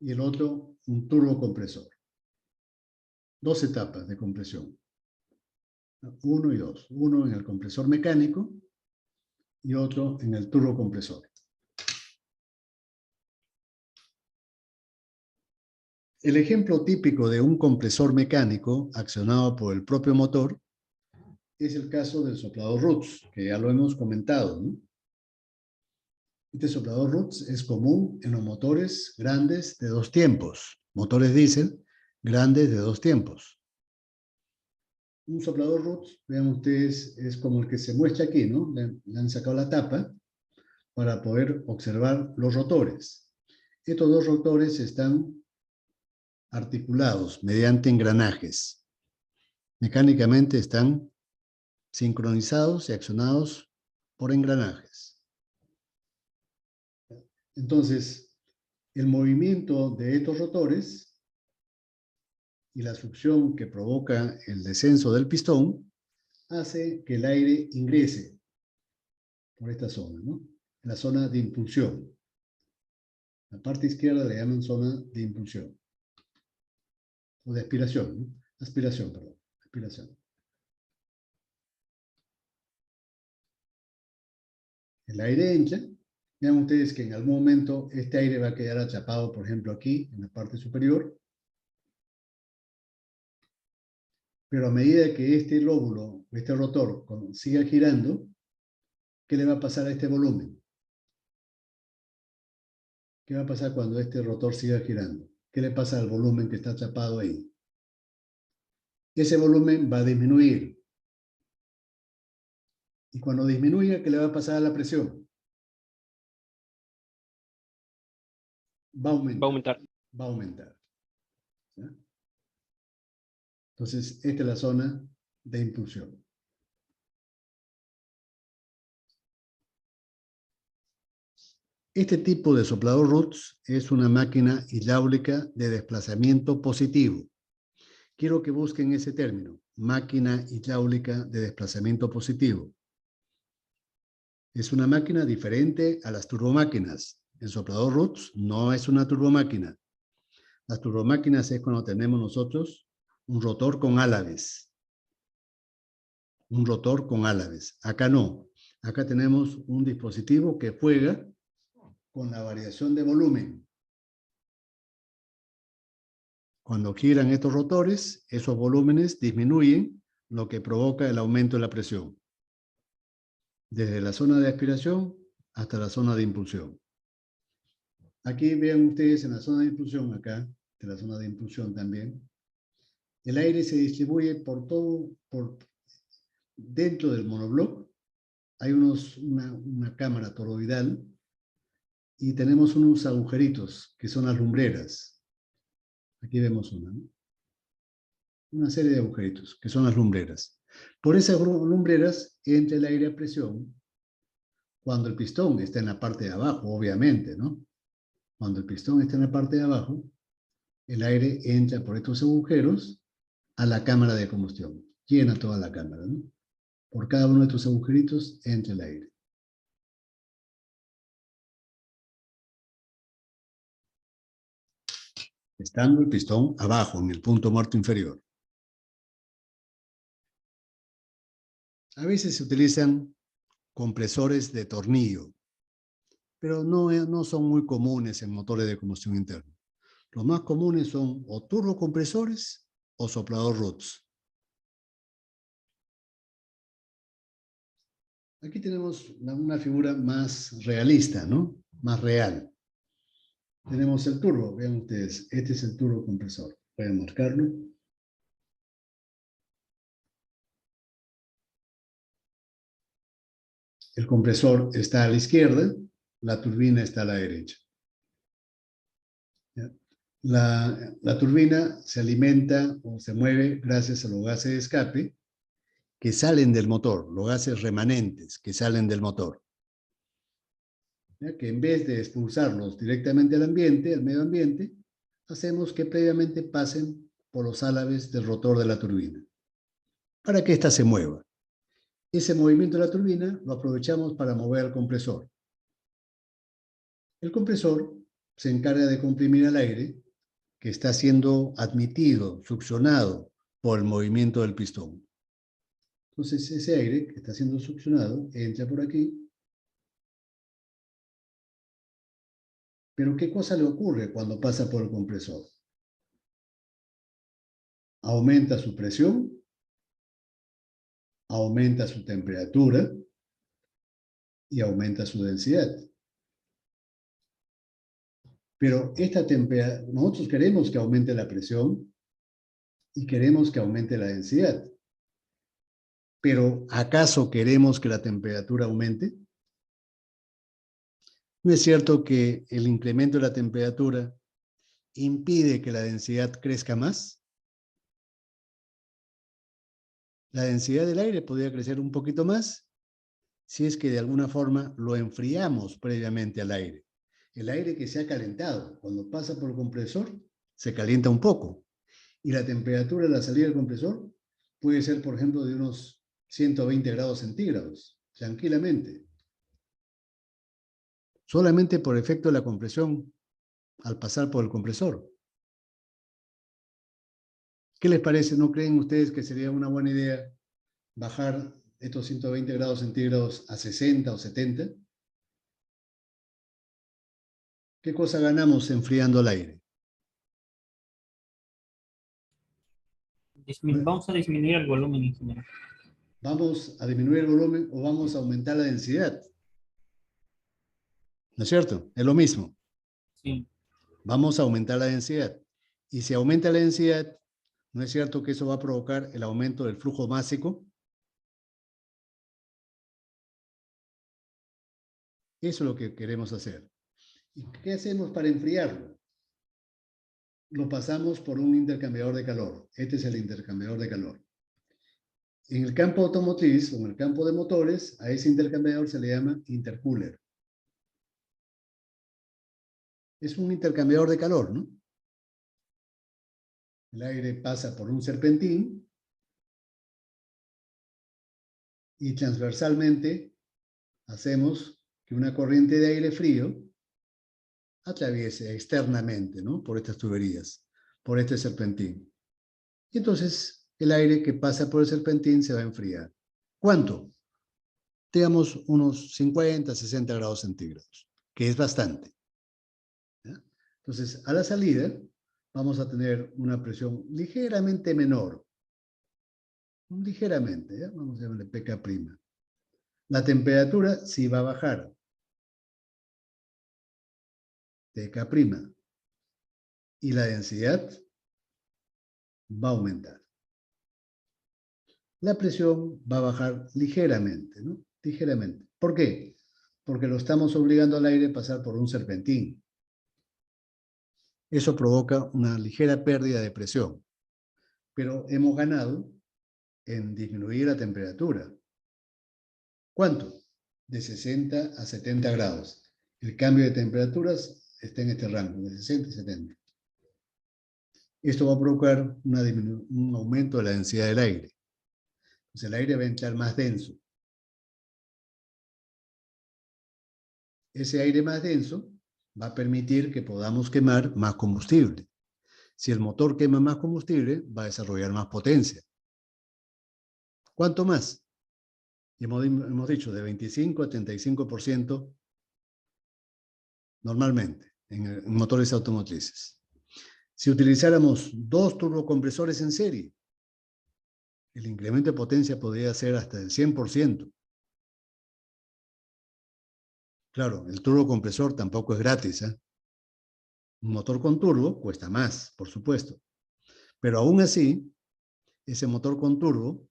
y el otro un turbocompresor. 2 etapas de compresión. 1 y 2. Uno en el compresor mecánico y otro en el turbocompresor. El ejemplo típico de un compresor mecánico accionado por el propio motor es el caso del soplador Roots, que ya lo hemos comentado, ¿no? Este soplador Roots es común en los motores grandes de 2 tiempos, motores diésel grandes de 2 tiempos. Un soplador Roots, vean ustedes, es como el que se muestra aquí, ¿no? Le han sacado la tapa para poder observar los rotores. Estos 2 rotores están articulados mediante engranajes. Mecánicamente están sincronizados y accionados por engranajes. Entonces, el movimiento de estos rotores y la succión que provoca el descenso del pistón hace que el aire ingrese por esta zona, ¿no? La zona de impulsión. La parte izquierda le llaman zona de impulsión. O de aspiración, ¿no? Aspiración, perdón. Aspiración. El aire entra. Vean ustedes que en algún momento este aire va a quedar atrapado, por ejemplo, aquí, en la parte superior. Pero a medida que este lóbulo, este rotor, siga girando, ¿qué le va a pasar a este volumen? ¿Qué va a pasar cuando este rotor siga girando? ¿Qué le pasa al volumen que está atrapado ahí? Ese volumen va a disminuir. Y cuando disminuya, ¿qué le va a pasar a la presión? Va a aumentar. Va a aumentar. Va a aumentar. ¿Ya? Entonces, esta es la zona de impulsión. Este tipo de soplador Roots es una máquina hidráulica de desplazamiento positivo. Quiero que busquen ese término, máquina hidráulica de desplazamiento positivo. Es una máquina diferente a las turbomáquinas. El soplador Roots no es una turbomáquina. Las turbomáquinas es cuando tenemos nosotros un rotor con álabes. Un rotor con álabes. Acá no. Acá tenemos un dispositivo que juega con la variación de volumen. Cuando giran estos rotores, esos volúmenes disminuyen, lo que provoca el aumento de la presión. Desde la zona de aspiración hasta la zona de impulsión. Aquí vean ustedes en la zona de impulsión, acá, de la zona de impulsión también, el aire se distribuye por todo, dentro del monobloc, hay una cámara toroidal y tenemos unos agujeritos que son las lumbreras. Aquí vemos una, ¿no? Una serie de agujeritos que son las lumbreras. Por esas lumbreras entra el aire a presión cuando el pistón está en la parte de abajo, obviamente, ¿no? Cuando el pistón está en la parte de abajo, el aire entra por estos agujeros a la cámara de combustión. Llena toda la cámara, ¿no? Por cada uno de estos agujeritos entra el aire. estando el pistón abajo, en el punto muerto inferior. A veces se utilizan compresores de tornillo, pero no son muy comunes en motores de combustión interna. Los más comunes son o turbocompresores o soplador Roots. Aquí tenemos una figura más realista, ¿no? Más real. Tenemos el turbo, vean ustedes, este es el turbocompresor. Voy a marcarlo. El compresor está a la izquierda, la turbina está a la derecha. La turbina se alimenta o se mueve gracias a los gases de escape que salen del motor, los gases remanentes que salen del motor. ¿Ya? Que en vez de expulsarlos directamente al ambiente, al medio ambiente, hacemos que previamente pasen por los álabes del rotor de la turbina, para que ésta se mueva. Ese movimiento de la turbina lo aprovechamos para mover al compresor. El compresor se encarga de comprimir el aire que está siendo admitido, succionado por el movimiento del pistón. Entonces, ese aire que está siendo succionado entra por aquí. Pero, ¿qué cosa le ocurre cuando pasa por el compresor? Aumenta su presión, aumenta su temperatura y aumenta su densidad. Pero nosotros queremos que aumente la presión y queremos que aumente la densidad. Pero, ¿acaso queremos que la temperatura aumente? ¿No es cierto que el incremento de la temperatura impide que la densidad crezca más? La densidad del aire podría crecer un poquito más si es que de alguna forma lo enfriamos previamente al aire. El aire que se ha calentado, cuando pasa por el compresor, se calienta un poco. Y la temperatura de la salida del compresor puede ser, por ejemplo, de unos 120 grados centígrados, tranquilamente. Solamente por efecto de la compresión al pasar por el compresor. ¿Qué les parece? ¿No creen ustedes que sería una buena idea bajar estos 120 grados centígrados a 60 o 70? ¿Qué cosa ganamos enfriando el aire? Vamos a disminuir el volumen, ingeniero. ¿Vamos a disminuir el volumen o vamos a aumentar la densidad? ¿No es cierto? Es lo mismo. Sí. Vamos a aumentar la densidad. Y si aumenta la densidad, ¿no es cierto que eso va a provocar el aumento del flujo másico? Eso es lo que queremos hacer. ¿Y qué hacemos para enfriarlo? Lo pasamos por un intercambiador de calor. Este es el intercambiador de calor. En el campo automotriz o en el campo de motores, a ese intercambiador se le llama intercooler. Es un intercambiador de calor, ¿no? El aire pasa por un serpentín y transversalmente hacemos que una corriente de aire frío atraviese externamente, ¿no? Por estas tuberías, por este serpentín. Y entonces el aire que pasa por el serpentín se va a enfriar. ¿Cuánto? Digamos unos 50, 60 grados centígrados, que es bastante. ¿Ya? Entonces, a la salida vamos a tener una presión ligeramente menor. Ligeramente, ¿ya? Vamos a llamarle pK'. La temperatura sí va a bajar. pK'. Y la densidad va a aumentar. La presión va a bajar ligeramente, ¿no? Ligeramente. ¿Por qué? Porque lo estamos obligando al aire a pasar por un serpentín. Eso provoca una ligera pérdida de presión. Pero hemos ganado en disminuir la temperatura. ¿Cuánto? De 60 a 70 grados. El cambio de temperaturas está en este rango, de 60 a 70. Esto va a provocar un aumento de la densidad del aire. Entonces el aire va a entrar más denso. Ese aire más denso va a permitir que podamos quemar más combustible. Si el motor quema más combustible, va a desarrollar más potencia. ¿Cuánto más? Hemos dicho de 25 a 35% normalmente en motores automotrices. Si utilizáramos 2 turbocompresores en serie, el incremento de potencia podría ser hasta el 100%. Claro, el turbocompresor tampoco es gratis, ¿eh? Un motor con turbo cuesta más, por supuesto. Pero aún así, ese motor con turbo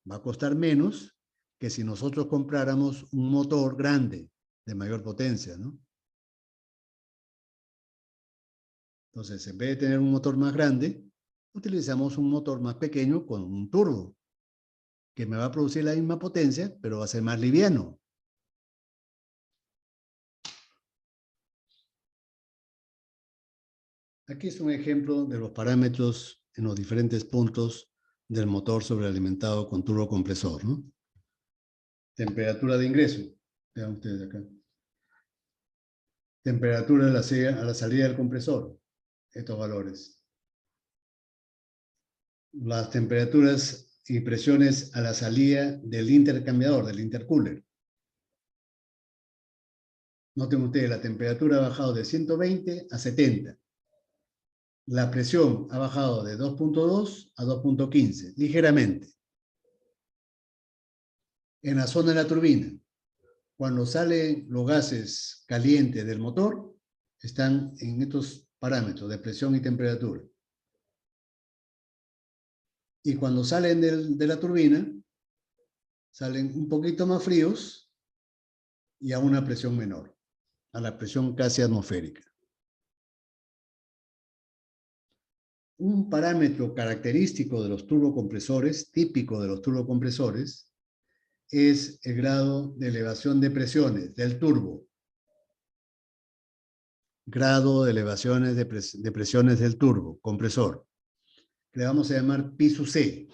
va a costar menos que si nosotros compráramos un motor grande de mayor potencia, ¿no? Entonces, en vez de tener un motor más grande, utilizamos un motor más pequeño con un turbo, que me va a producir la misma potencia, pero va a ser más liviano. Aquí es un ejemplo de los parámetros en los diferentes puntos del motor sobrealimentado con turbocompresor, ¿no? Temperatura de ingreso. Vean ustedes acá. Temperatura a la salida del compresor. Estos valores. Las temperaturas y presiones a la salida del intercambiador, del intercooler. Noten ustedes, la temperatura ha bajado de 120 a 70. La presión ha bajado de 2.2 a 2.15, ligeramente. En la zona de la turbina, cuando salen los gases calientes del motor, están en estos parámetros de presión y temperatura. Y cuando salen de la turbina, salen un poquito más fríos y a una presión menor, a la presión casi atmosférica. Un parámetro característico de los turbocompresores, típico de los turbocompresores, es el grado de elevación de presiones del turbo. Grado de elevaciones de presiones del turbo, compresor. Le vamos a llamar pi sub C.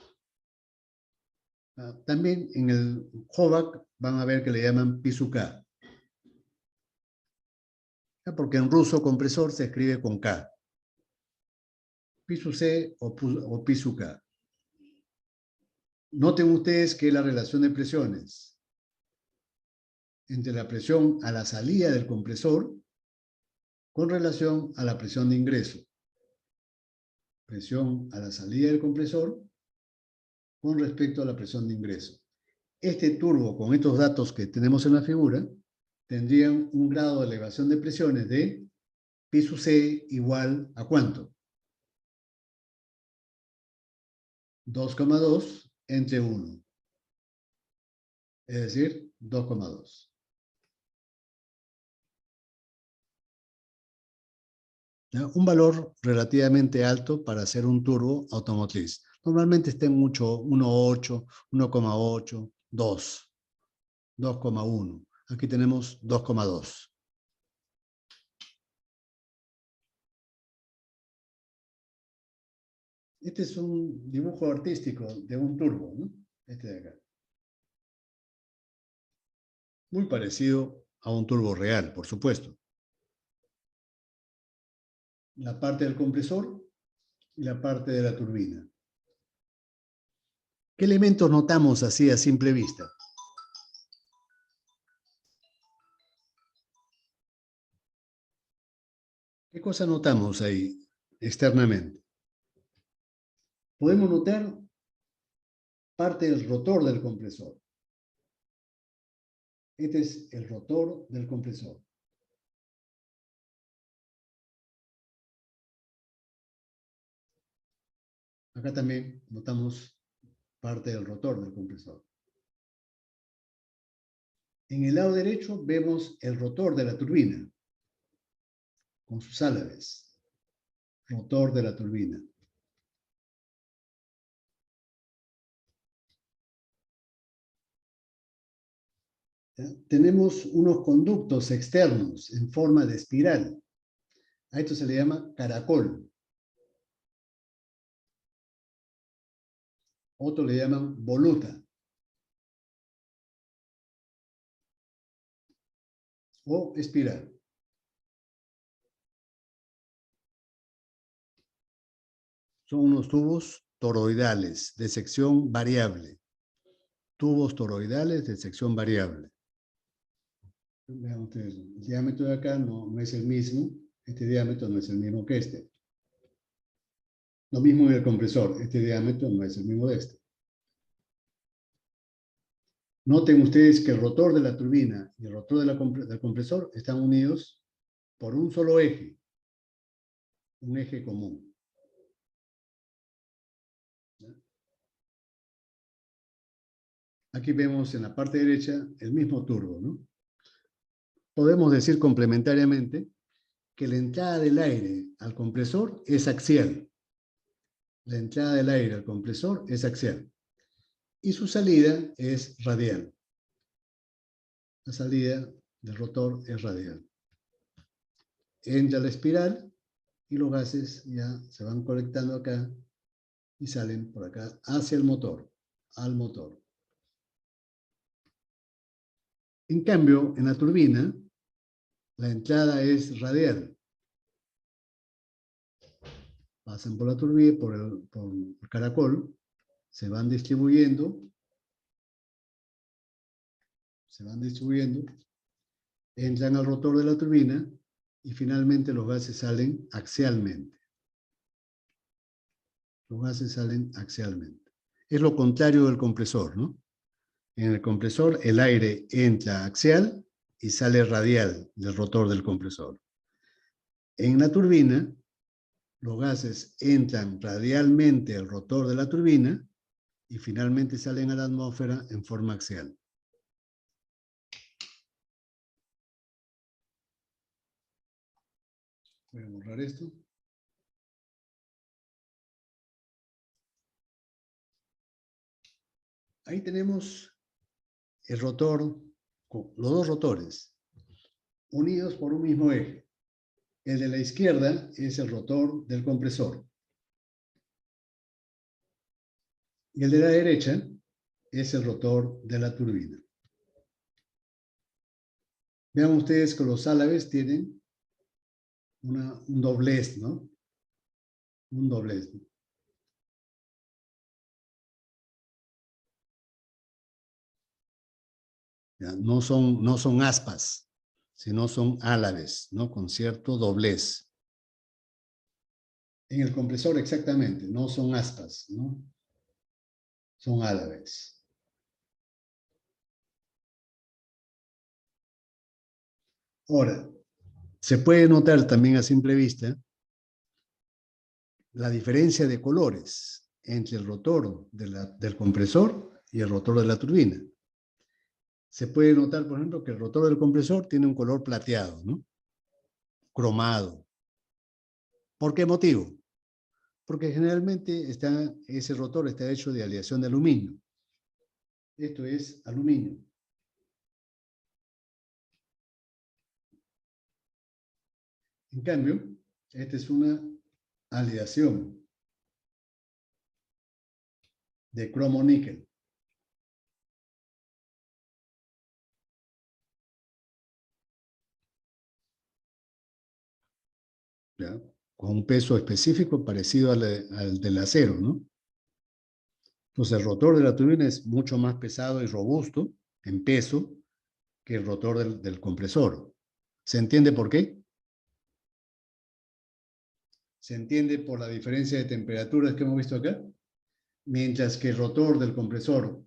También en el HOVAC van a ver que le llaman pi sub K. Porque en ruso compresor se escribe con K. Pi sub C o pi sub K. Noten ustedes que la relación de presiones entre la presión a la salida del compresor con relación a la presión de ingreso. Presión a la salida del compresor con respecto a la presión de ingreso. Este turbo, con estos datos que tenemos en la figura, tendrían un grado de elevación de presiones de pi sub C igual a ¿cuánto? 2,2 entre 1. Es decir, 2,2. Un valor relativamente alto para hacer un turbo automotriz. Normalmente está en 1,8, 1,8, 2, 2,1. Aquí tenemos 2,2. Este es un dibujo artístico de un turbo, ¿no? Este de acá. Muy parecido a un turbo real, por supuesto. La parte del compresor y la parte de la turbina. ¿Qué elementos notamos así a simple vista? ¿Qué cosa notamos ahí externamente? Podemos notar parte del rotor del compresor. Este es el rotor del compresor. Acá también notamos parte del rotor del compresor. En el lado derecho vemos el rotor de la turbina, con sus álabes. Rotor de la turbina. Tenemos unos conductos externos en forma de espiral. A esto se le llama caracol. Otro le llaman voluta. O espiral. Son unos tubos toroidales de sección variable. Tubos toroidales de sección variable. Vean ustedes, el diámetro de acá no es el mismo. Este diámetro no es el mismo que este. Lo mismo en el compresor. Este diámetro no es el mismo de este. Noten ustedes que el rotor de la turbina y el rotor del compresor están unidos por un solo eje. Un eje común. Aquí vemos en la parte derecha el mismo turbo, ¿no? Podemos decir complementariamente que la entrada del aire al compresor es axial. La entrada del aire al compresor es axial. Y su salida es radial. La salida del rotor es radial. Entra la espiral y los gases ya se van colectando acá y salen por acá hacia el motor, al motor. En cambio, en la turbina, la entrada es radial. Pasan por la turbina, por el caracol, se van distribuyendo, entran al rotor de la turbina y finalmente los gases salen axialmente. Los gases salen axialmente. Es lo contrario del compresor, ¿no? En el compresor el aire entra axial y sale radial del rotor del compresor. En la turbina, los gases entran radialmente al rotor de la turbina y finalmente salen a la atmósfera en forma axial. Voy a borrar esto. Ahí tenemos el rotor, los dos rotores, unidos por un mismo eje. El de la izquierda es el rotor del compresor. Y el de la derecha es el rotor de la turbina. Vean ustedes que los álabes tienen un doblez, ¿no? Un doblez, ¿no? Ya, no son aspas, sino son álabes, ¿no? Con cierto doblez. En el compresor exactamente, no son aspas, ¿no? Son álabes. Ahora, se puede notar también a simple vista la diferencia de colores entre el rotor del compresor y el rotor de la turbina. Se puede notar, por ejemplo, que el rotor del compresor tiene un color plateado, ¿no? Cromado. ¿Por qué motivo? Porque generalmente ese rotor está hecho de aleación de aluminio. Esto es aluminio. En cambio, esta es una aleación de cromo-níquel. ¿Ya? Con un peso específico parecido al del acero, ¿no? Entonces, el rotor de la turbina es mucho más pesado y robusto en peso que el rotor del compresor. ¿Se entiende por qué? ¿Se entiende por la diferencia de temperaturas que hemos visto acá? Mientras que el rotor del compresor,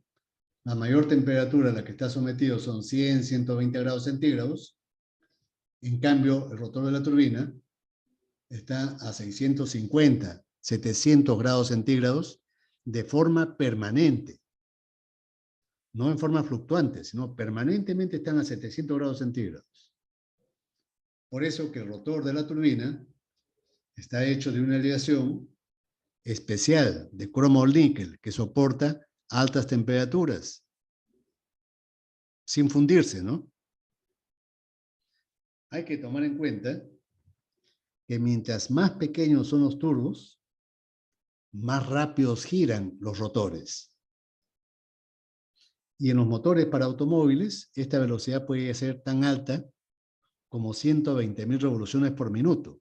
la mayor temperatura a la que está sometido son 100, 120 grados centígrados. En cambio, el rotor de la turbina está a 650, 700 grados centígrados de forma permanente. No en forma fluctuante, sino permanentemente están a 700 grados centígrados. Por eso que el rotor de la turbina está hecho de una aleación especial de cromo-níquel que soporta altas temperaturas sin fundirse, ¿no? Hay que tomar en cuenta que mientras más pequeños son los turbos, más rápidos giran los rotores. Y en los motores para automóviles, esta velocidad puede ser tan alta como 120.000 revoluciones por minuto.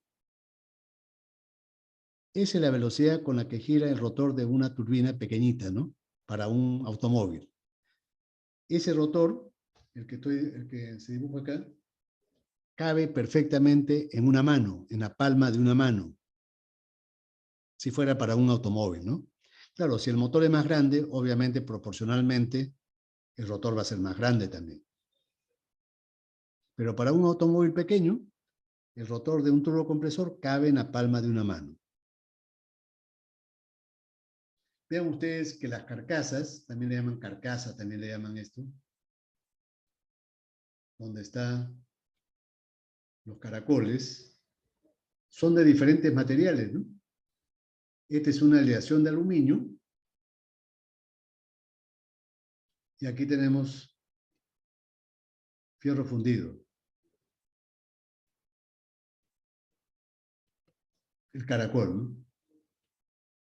Esa es la velocidad con la que gira el rotor de una turbina pequeñita, ¿no? Para un automóvil. Ese rotor, el que se dibuja acá, cabe perfectamente en una mano, en la palma de una mano, si fuera para un automóvil, ¿no? Claro, si el motor es más grande, obviamente proporcionalmente el rotor va a ser más grande también. Pero para un automóvil pequeño, el rotor de un turbocompresor cabe en la palma de una mano. Vean ustedes que las carcasas, también le llaman carcasa, también le llaman esto, donde están los caracoles, son de diferentes materiales, ¿no? Esta es una aleación de aluminio. Y aquí tenemos fierro fundido. El caracol, ¿no?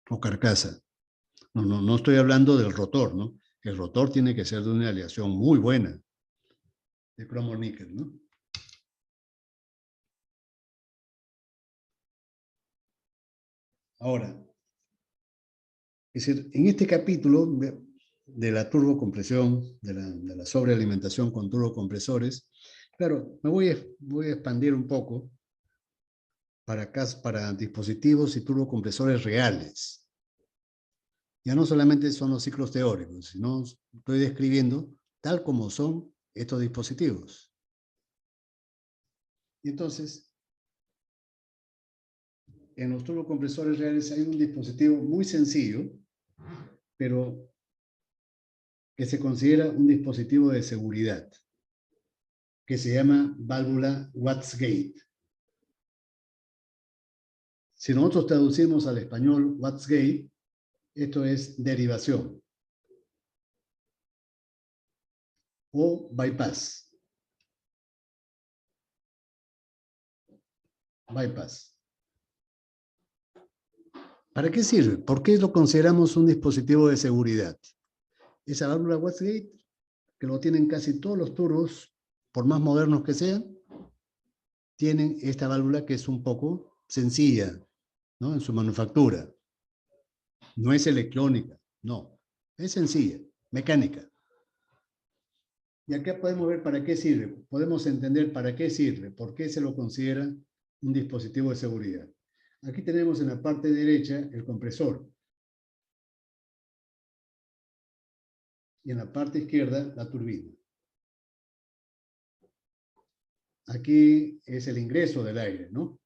O carcasa. No estoy hablando del rotor, ¿no? El rotor tiene que ser de una aleación muy buena de cromo níquel, ¿no? Ahora, es decir, en este capítulo de la turbocompresión, de la sobrealimentación con turbocompresores, claro, voy a expandir un poco para dispositivos y turbocompresores reales. Ya no solamente son los ciclos teóricos, sino estoy describiendo tal como son estos dispositivos. Y entonces, en los turbocompresores reales hay un dispositivo muy sencillo, pero que se considera un dispositivo de seguridad, que se llama válvula Watts-Gate. Si nosotros traducimos al español Watts-Gate, esto es derivación o bypass. Bypass. ¿Para qué sirve? ¿Por qué lo consideramos un dispositivo de seguridad? Esa válvula Watts-Gate, que lo tienen casi todos los turbos, por más modernos que sean, tienen esta válvula que es un poco sencilla, ¿no? En su manufactura. No es electrónica, no. Es sencilla, mecánica. Y acá podemos ver para qué sirve. Podemos entender para qué sirve, por qué se lo considera un dispositivo de seguridad. Aquí tenemos en la parte derecha el compresor. Y en la parte izquierda la turbina. Aquí es el ingreso del aire, ¿no?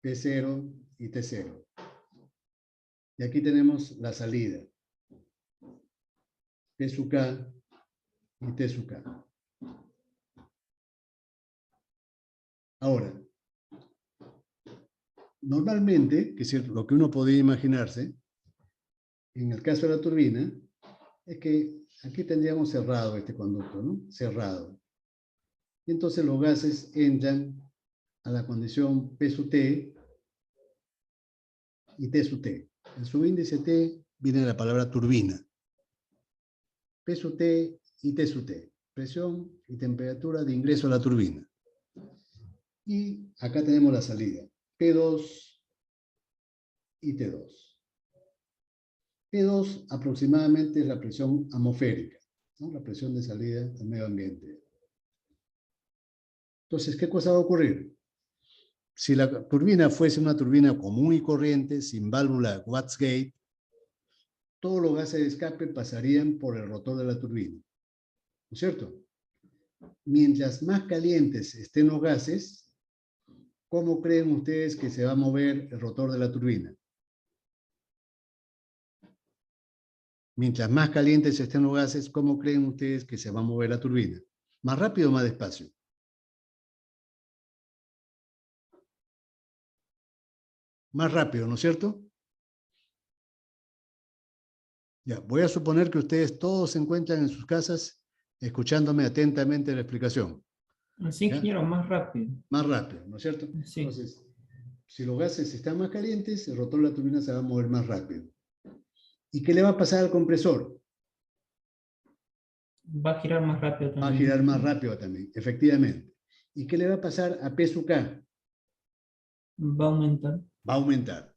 P0 y T0. Y aquí tenemos la salida. P sub K y T sub K. Ahora, normalmente, que es lo que uno podría imaginarse, en el caso de la turbina, es que aquí tendríamos cerrado este conducto, ¿no? Cerrado. Y entonces los gases entran a la condición P sub T y T sub T. En su índice T viene la palabra turbina. P sub T y T sub T. Presión y temperatura de ingreso a la turbina. Y acá tenemos la salida. P2 y T2. P2 aproximadamente es la presión atmosférica, ¿no? La presión de salida al medio ambiente. Entonces, ¿qué cosa va a ocurrir? Si la turbina fuese una turbina común y corriente, sin válvula Watts-Gate, todos los gases de escape pasarían por el rotor de la turbina. ¿No es cierto? Mientras más calientes estén los gases, ¿cómo creen ustedes que se va a mover el rotor de la turbina? Mientras más calientes estén los gases, ¿cómo creen ustedes que se va a mover la turbina? ¿Más rápido o más despacio? Más rápido, ¿no es cierto? Ya, voy a suponer que ustedes todos se encuentran en sus casas escuchándome atentamente la explicación. Sí, ingeniero, más rápido. Más rápido, ¿no es cierto? Sí. Entonces, si los gases están más calientes, el rotor de la turbina se va a mover más rápido. ¿Y qué le va a pasar al compresor? Va a girar más rápido también. Va a girar más rápido también, efectivamente. ¿Y qué le va a pasar a P sub K? Va a aumentar. Va a aumentar.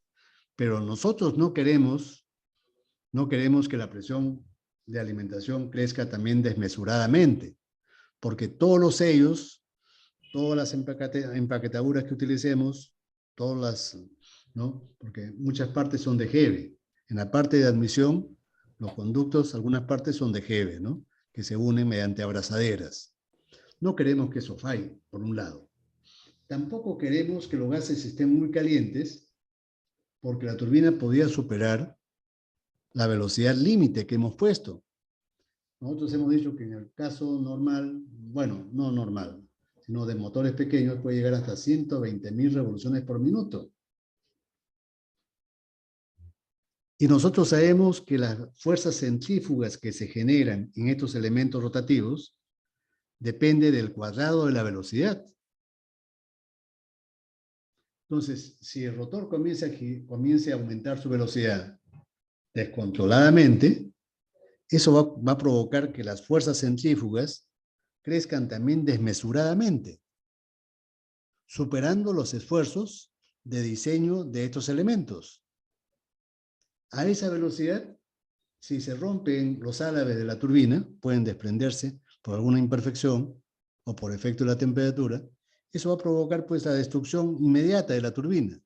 Pero nosotros no queremos que la presión de alimentación crezca también desmesuradamente, porque todos los sellos, todas las empaquetaduras que utilicemos, todas las, ¿no? Porque muchas partes son de Hebe. En la parte de admisión, los conductos, algunas partes son de Hebe, ¿no? Que se unen mediante abrazaderas. No queremos que eso falle, por un lado. Tampoco queremos que los gases estén muy calientes, porque la turbina podría superar la velocidad límite que hemos puesto. Nosotros hemos dicho que en el caso normal, bueno, no normal, sino de motores pequeños, puede llegar hasta 120.000 revoluciones por minuto. Y nosotros sabemos que las fuerzas centrífugas que se generan en estos elementos rotativos depende del cuadrado de la velocidad. Entonces, si el rotor comienza a aumentar su velocidad descontroladamente, eso va a provocar que las fuerzas centrífugas crezcan también desmesuradamente, superando los esfuerzos de diseño de estos elementos. A esa velocidad, si se rompen los álabes de la turbina, pueden desprenderse por alguna imperfección o por efecto de la temperatura, eso va a provocar pues la destrucción inmediata de la turbina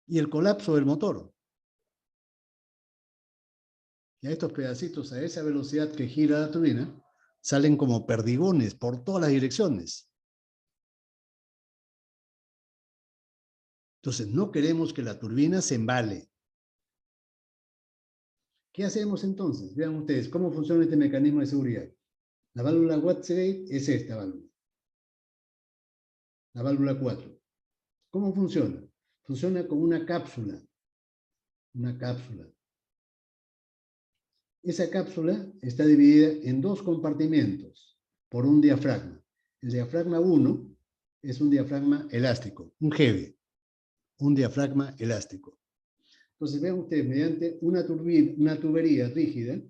y el colapso del motor. Y a estos pedacitos, a esa velocidad que gira la turbina, salen como perdigones por todas las direcciones. Entonces, no queremos que la turbina se embale. ¿Qué hacemos entonces? Vean ustedes cómo funciona este mecanismo de seguridad. La válvula Wattgate es esta válvula. La válvula 4. ¿Cómo funciona? Funciona como una cápsula. Una cápsula. Esa cápsula está dividida en dos compartimentos por un diafragma. El diafragma 1 es un diafragma elástico, un Hebe, un diafragma elástico. Entonces vean ustedes, mediante una tubería rígida,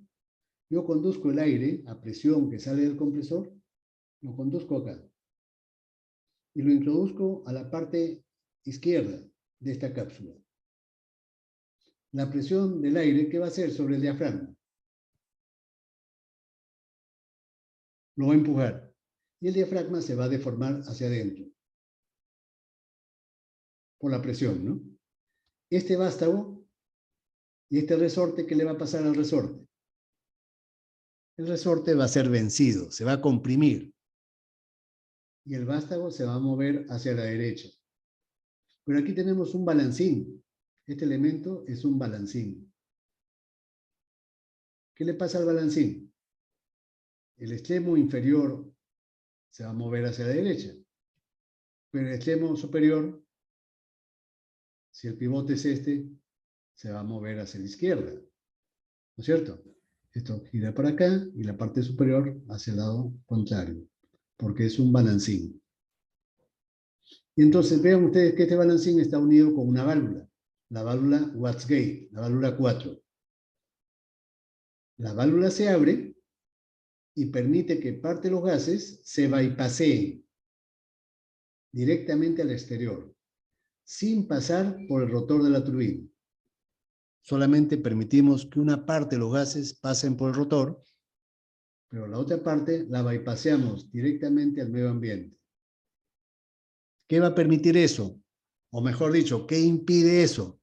yo conduzco el aire a presión que sale del compresor, lo conduzco acá y lo introduzco a la parte izquierda de esta cápsula. La presión del aire, ¿qué va a hacer sobre el diafragma? Lo va a empujar y el diafragma se va a deformar hacia adentro por la presión, ¿no? Este vástago y este resorte, ¿qué le va a pasar al resorte? El resorte va a ser vencido, se va a comprimir y el vástago se va a mover hacia la derecha. Pero aquí tenemos un balancín. Este elemento es un balancín. ¿Qué le pasa al balancín? El extremo inferior se va a mover hacia la derecha, pero el extremo superior, si el pivote es este, se va a mover hacia la izquierda. ¿No es cierto? Esto gira para acá y la parte superior hacia el lado contrario, porque es un balancín. Y entonces vean ustedes que este balancín está unido con una válvula, la válvula Wattgate, la válvula 4. La válvula se abre y permite que parte de los gases se bypasseen directamente al exterior, sin pasar por el rotor de la turbina. Solamente permitimos que una parte de los gases pasen por el rotor, pero la otra parte la bypasseamos directamente al medio ambiente. ¿Qué va a permitir eso? O mejor dicho, ¿qué impide eso?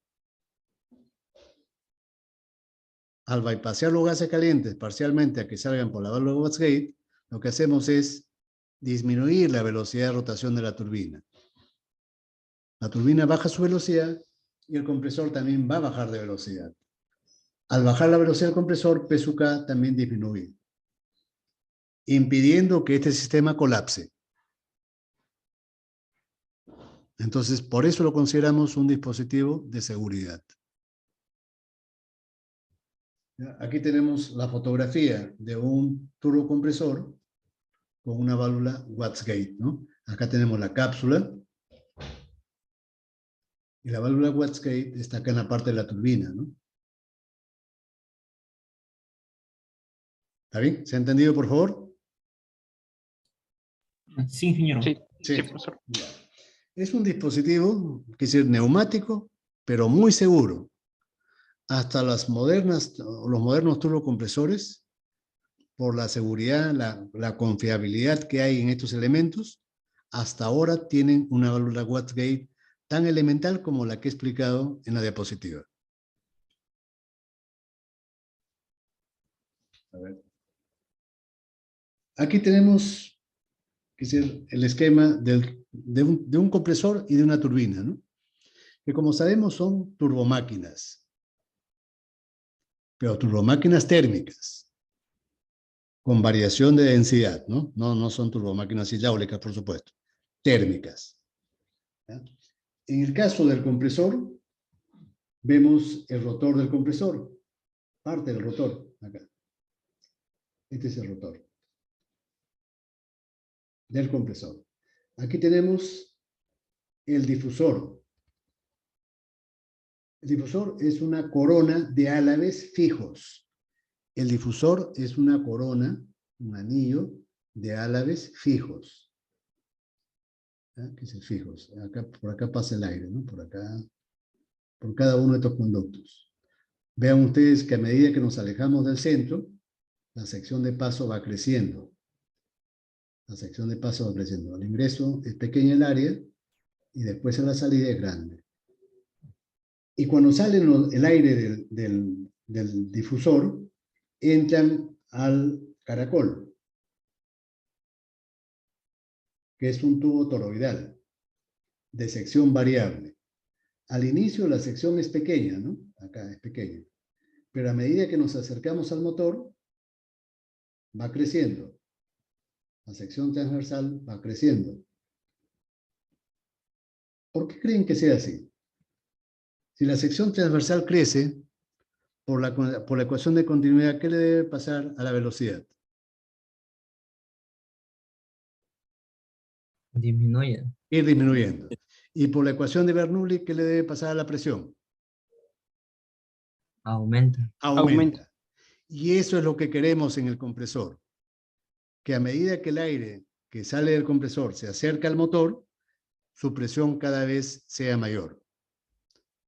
Al bypassear los gases calientes parcialmente a que salgan por la válvula Wattgate, lo que hacemos es disminuir la velocidad de rotación de la turbina. La turbina baja su velocidad y el compresor también va a bajar de velocidad. Al bajar la velocidad del compresor, P sub K también disminuye, impidiendo que este sistema colapse. Entonces, por eso lo consideramos un dispositivo de seguridad. Aquí tenemos la fotografía de un turbocompresor con una válvula Wattgate, ¿no? Acá tenemos la cápsula y la válvula Wattgate está acá en la parte de la turbina, ¿no? ¿Está bien? ¿Se ha entendido, por favor? Sí, ingeniero. Sí, Sí. sí, profesor. Ya. Es un dispositivo, que decir, neumático, pero muy seguro. Hasta los modernos turbocompresores, por la seguridad, la confiabilidad que hay en estos elementos, hasta ahora tienen una válvula Wattgate tan elemental como la que he explicado en la diapositiva. A ver. Aquí tenemos, que es el esquema de un compresor y de una turbina, ¿no? Que como sabemos son turbomáquinas, pero turbomáquinas térmicas, con variación de densidad, ¿no? No son turbomáquinas hidráulicas, por supuesto, térmicas. ¿Ya? En el caso del compresor, vemos el rotor del compresor, parte del rotor, acá. Este es el rotor del compresor. Aquí tenemos el difusor. El difusor es una corona de álabes fijos. El difusor es una corona, un anillo de álabes fijos. ¿Qué es fijos? Acá, por acá pasa el aire, ¿no? Por acá, por cada uno de estos conductos. Vean ustedes que a medida que nos alejamos del centro, la sección de paso va creciendo. La sección de paso va creciendo. Al ingreso es pequeña el área y después a la salida es grande. Y cuando sale el aire del difusor, entran al caracol, que es un tubo toroidal de sección variable. Al inicio la sección es pequeña, ¿no? Acá es pequeña. Pero a medida que nos acercamos al motor, va creciendo. La sección transversal va creciendo. ¿Por qué creen que sea así? Si la sección transversal crece, por la ecuación de continuidad, ¿qué le debe pasar a la velocidad? Disminuye. Ir disminuyendo. Y por la ecuación de Bernoulli, ¿qué le debe pasar a la presión? Aumenta. Aumenta. Y eso es lo que queremos en el compresor. Que a medida que el aire que sale del compresor se acerca al motor, su presión cada vez sea mayor.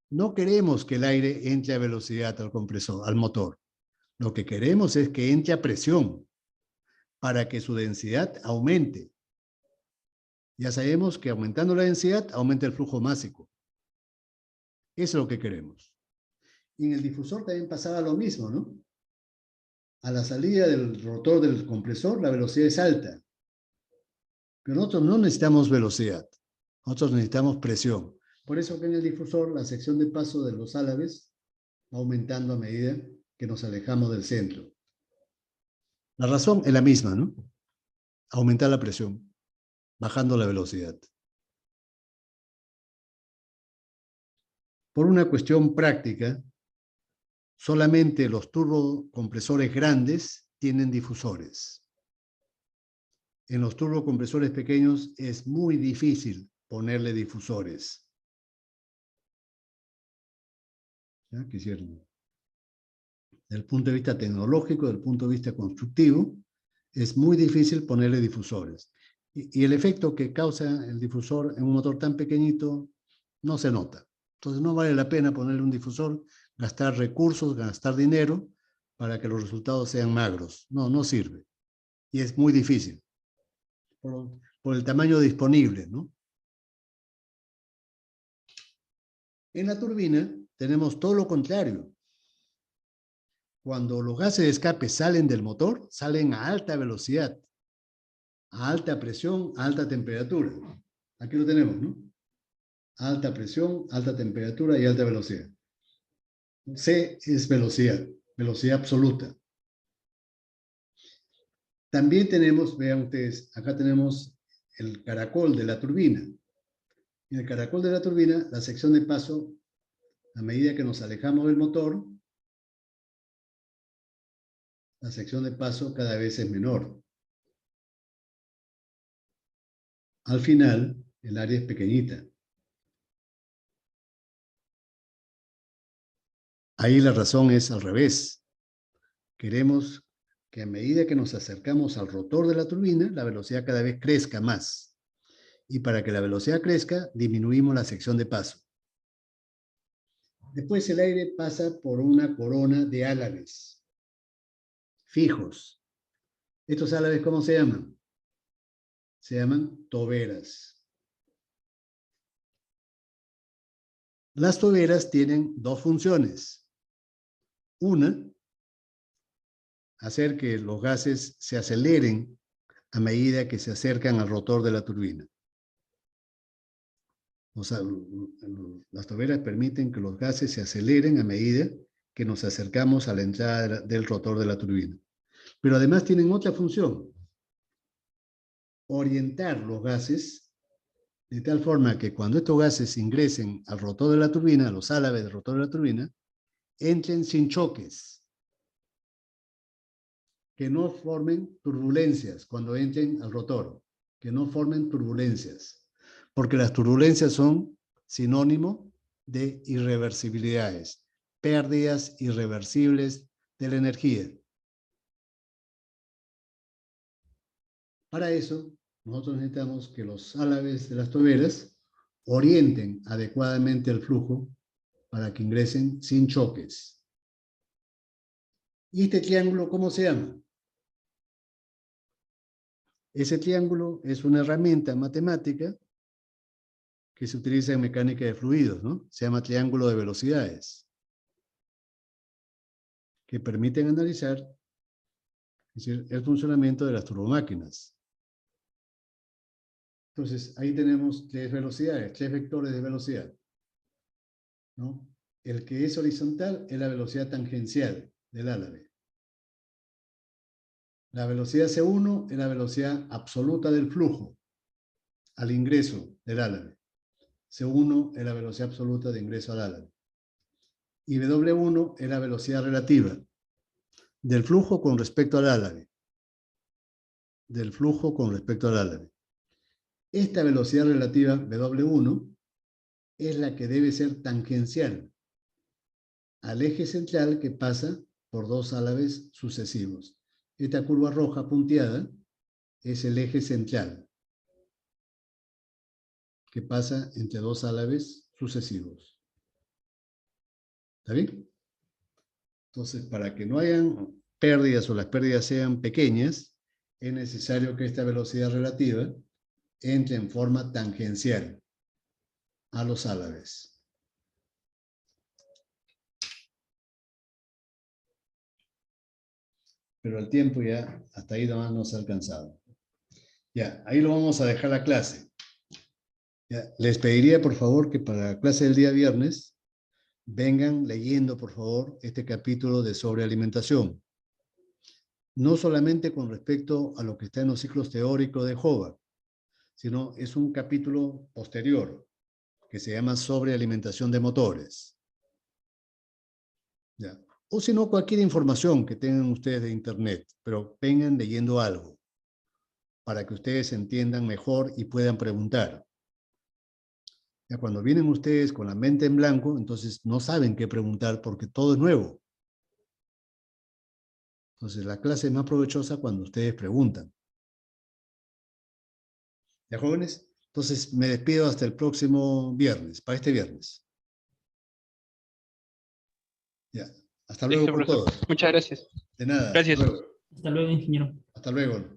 No queremos que el aire entre a velocidad al compresor, al motor. Lo que queremos es que entre a presión para que su densidad aumente. Ya sabemos que aumentando la densidad aumenta el flujo másico. Eso es lo que queremos. Y en el difusor también pasaba lo mismo, ¿no? A la salida del rotor del compresor la velocidad es alta. Pero nosotros no necesitamos velocidad. Nosotros necesitamos presión. Por eso que en el difusor la sección de paso de los álabes va aumentando a medida que nos alejamos del centro. La razón es la misma, ¿no? Aumentar la presión, bajando la velocidad. Por una cuestión práctica, solamente los turbocompresores grandes tienen difusores. En los turbocompresores pequeños es muy difícil ponerle difusores. ¿Ya? Desde el punto de vista tecnológico, desde el punto de vista constructivo, es muy difícil ponerle difusores. Y el efecto que causa el difusor en un motor tan pequeñito no se nota. Entonces no vale la pena ponerle un difusor, gastar recursos, gastar dinero para que los resultados sean magros. No sirve. Y es muy difícil. Por el tamaño disponible, ¿no? En la turbina tenemos todo lo contrario. Cuando los gases de escape salen del motor, salen a alta velocidad, a alta presión, a alta temperatura. Aquí lo tenemos, ¿no? Alta presión, alta temperatura y alta velocidad. C es velocidad, velocidad absoluta. También tenemos, vean ustedes, acá tenemos el caracol de la turbina. En el caracol de la turbina, la sección de paso, a medida que nos alejamos del motor, la sección de paso cada vez es menor. Al final, el área es pequeñita. Ahí la razón es al revés. Queremos que a medida que nos acercamos al rotor de la turbina, la velocidad cada vez crezca más. Y para que la velocidad crezca, disminuimos la sección de paso. Después el aire pasa por una corona de álabes fijos. ¿Estos álabes cómo se llaman? Se llaman toberas. Las toberas tienen dos funciones. Una, hacer que los gases se aceleren a medida que se acercan al rotor de la turbina. O sea, las toberas permiten que los gases se aceleren a medida que nos acercamos a la entrada del rotor de la turbina. Pero además tienen otra función: orientar los gases de tal forma que cuando estos gases ingresen al rotor de la turbina, a los álabes del rotor de la turbina, entren sin choques, que no formen turbulencias cuando entren al rotor, que no formen turbulencias, porque las turbulencias son sinónimo de irreversibilidades, pérdidas irreversibles de la energía. Para eso, nosotros necesitamos que los álabes de las toberas orienten adecuadamente el flujo para que ingresen sin choques. ¿Y este triángulo cómo se llama? Ese triángulo es una herramienta matemática que se utiliza en mecánica de fluidos, ¿no? Se llama triángulo de velocidades, que permiten analizar, es decir, el funcionamiento de las turbomáquinas. Entonces, ahí tenemos tres velocidades, tres vectores de velocidad, ¿no? El que es horizontal es la velocidad tangencial del álabe. La velocidad C1 es la velocidad absoluta del flujo al ingreso del álabe. C1 es la velocidad absoluta de ingreso al álabe. Y W1 es la velocidad relativa del flujo con respecto al álabe. Del flujo con respecto al álabe. Esta velocidad relativa, W1, es la que debe ser tangencial al eje central que pasa por dos álabes sucesivos. Esta curva roja punteada es el eje central que pasa entre dos álabes sucesivos. ¿Está bien? Entonces, para que no hayan pérdidas o las pérdidas sean pequeñas, es necesario que esta velocidad relativa entre en forma tangencial a los álabes. Pero el tiempo ya, hasta ahí nomás nos ha alcanzado. Ya, ahí lo vamos a dejar la clase. Ya, les pediría, por favor, que para la clase del día viernes vengan leyendo, por favor, este capítulo de sobrealimentación. No solamente con respecto a lo que está en los ciclos teóricos de Hobart, sino es un capítulo posterior que se llama sobrealimentación de motores. Ya. O si no, cualquier información que tengan ustedes de internet, pero vengan leyendo algo para que ustedes entiendan mejor y puedan preguntar. Ya cuando vienen ustedes con la mente en blanco, entonces no saben qué preguntar porque todo es nuevo. Entonces la clase es más provechosa cuando ustedes preguntan. ¿Ya, jóvenes? Entonces me despido hasta el próximo viernes, para este viernes. Ya. Hasta luego Listo, con profesor. todos. Muchas gracias. De nada. Gracias. Hasta luego. Hasta luego, ingeniero. Hasta luego.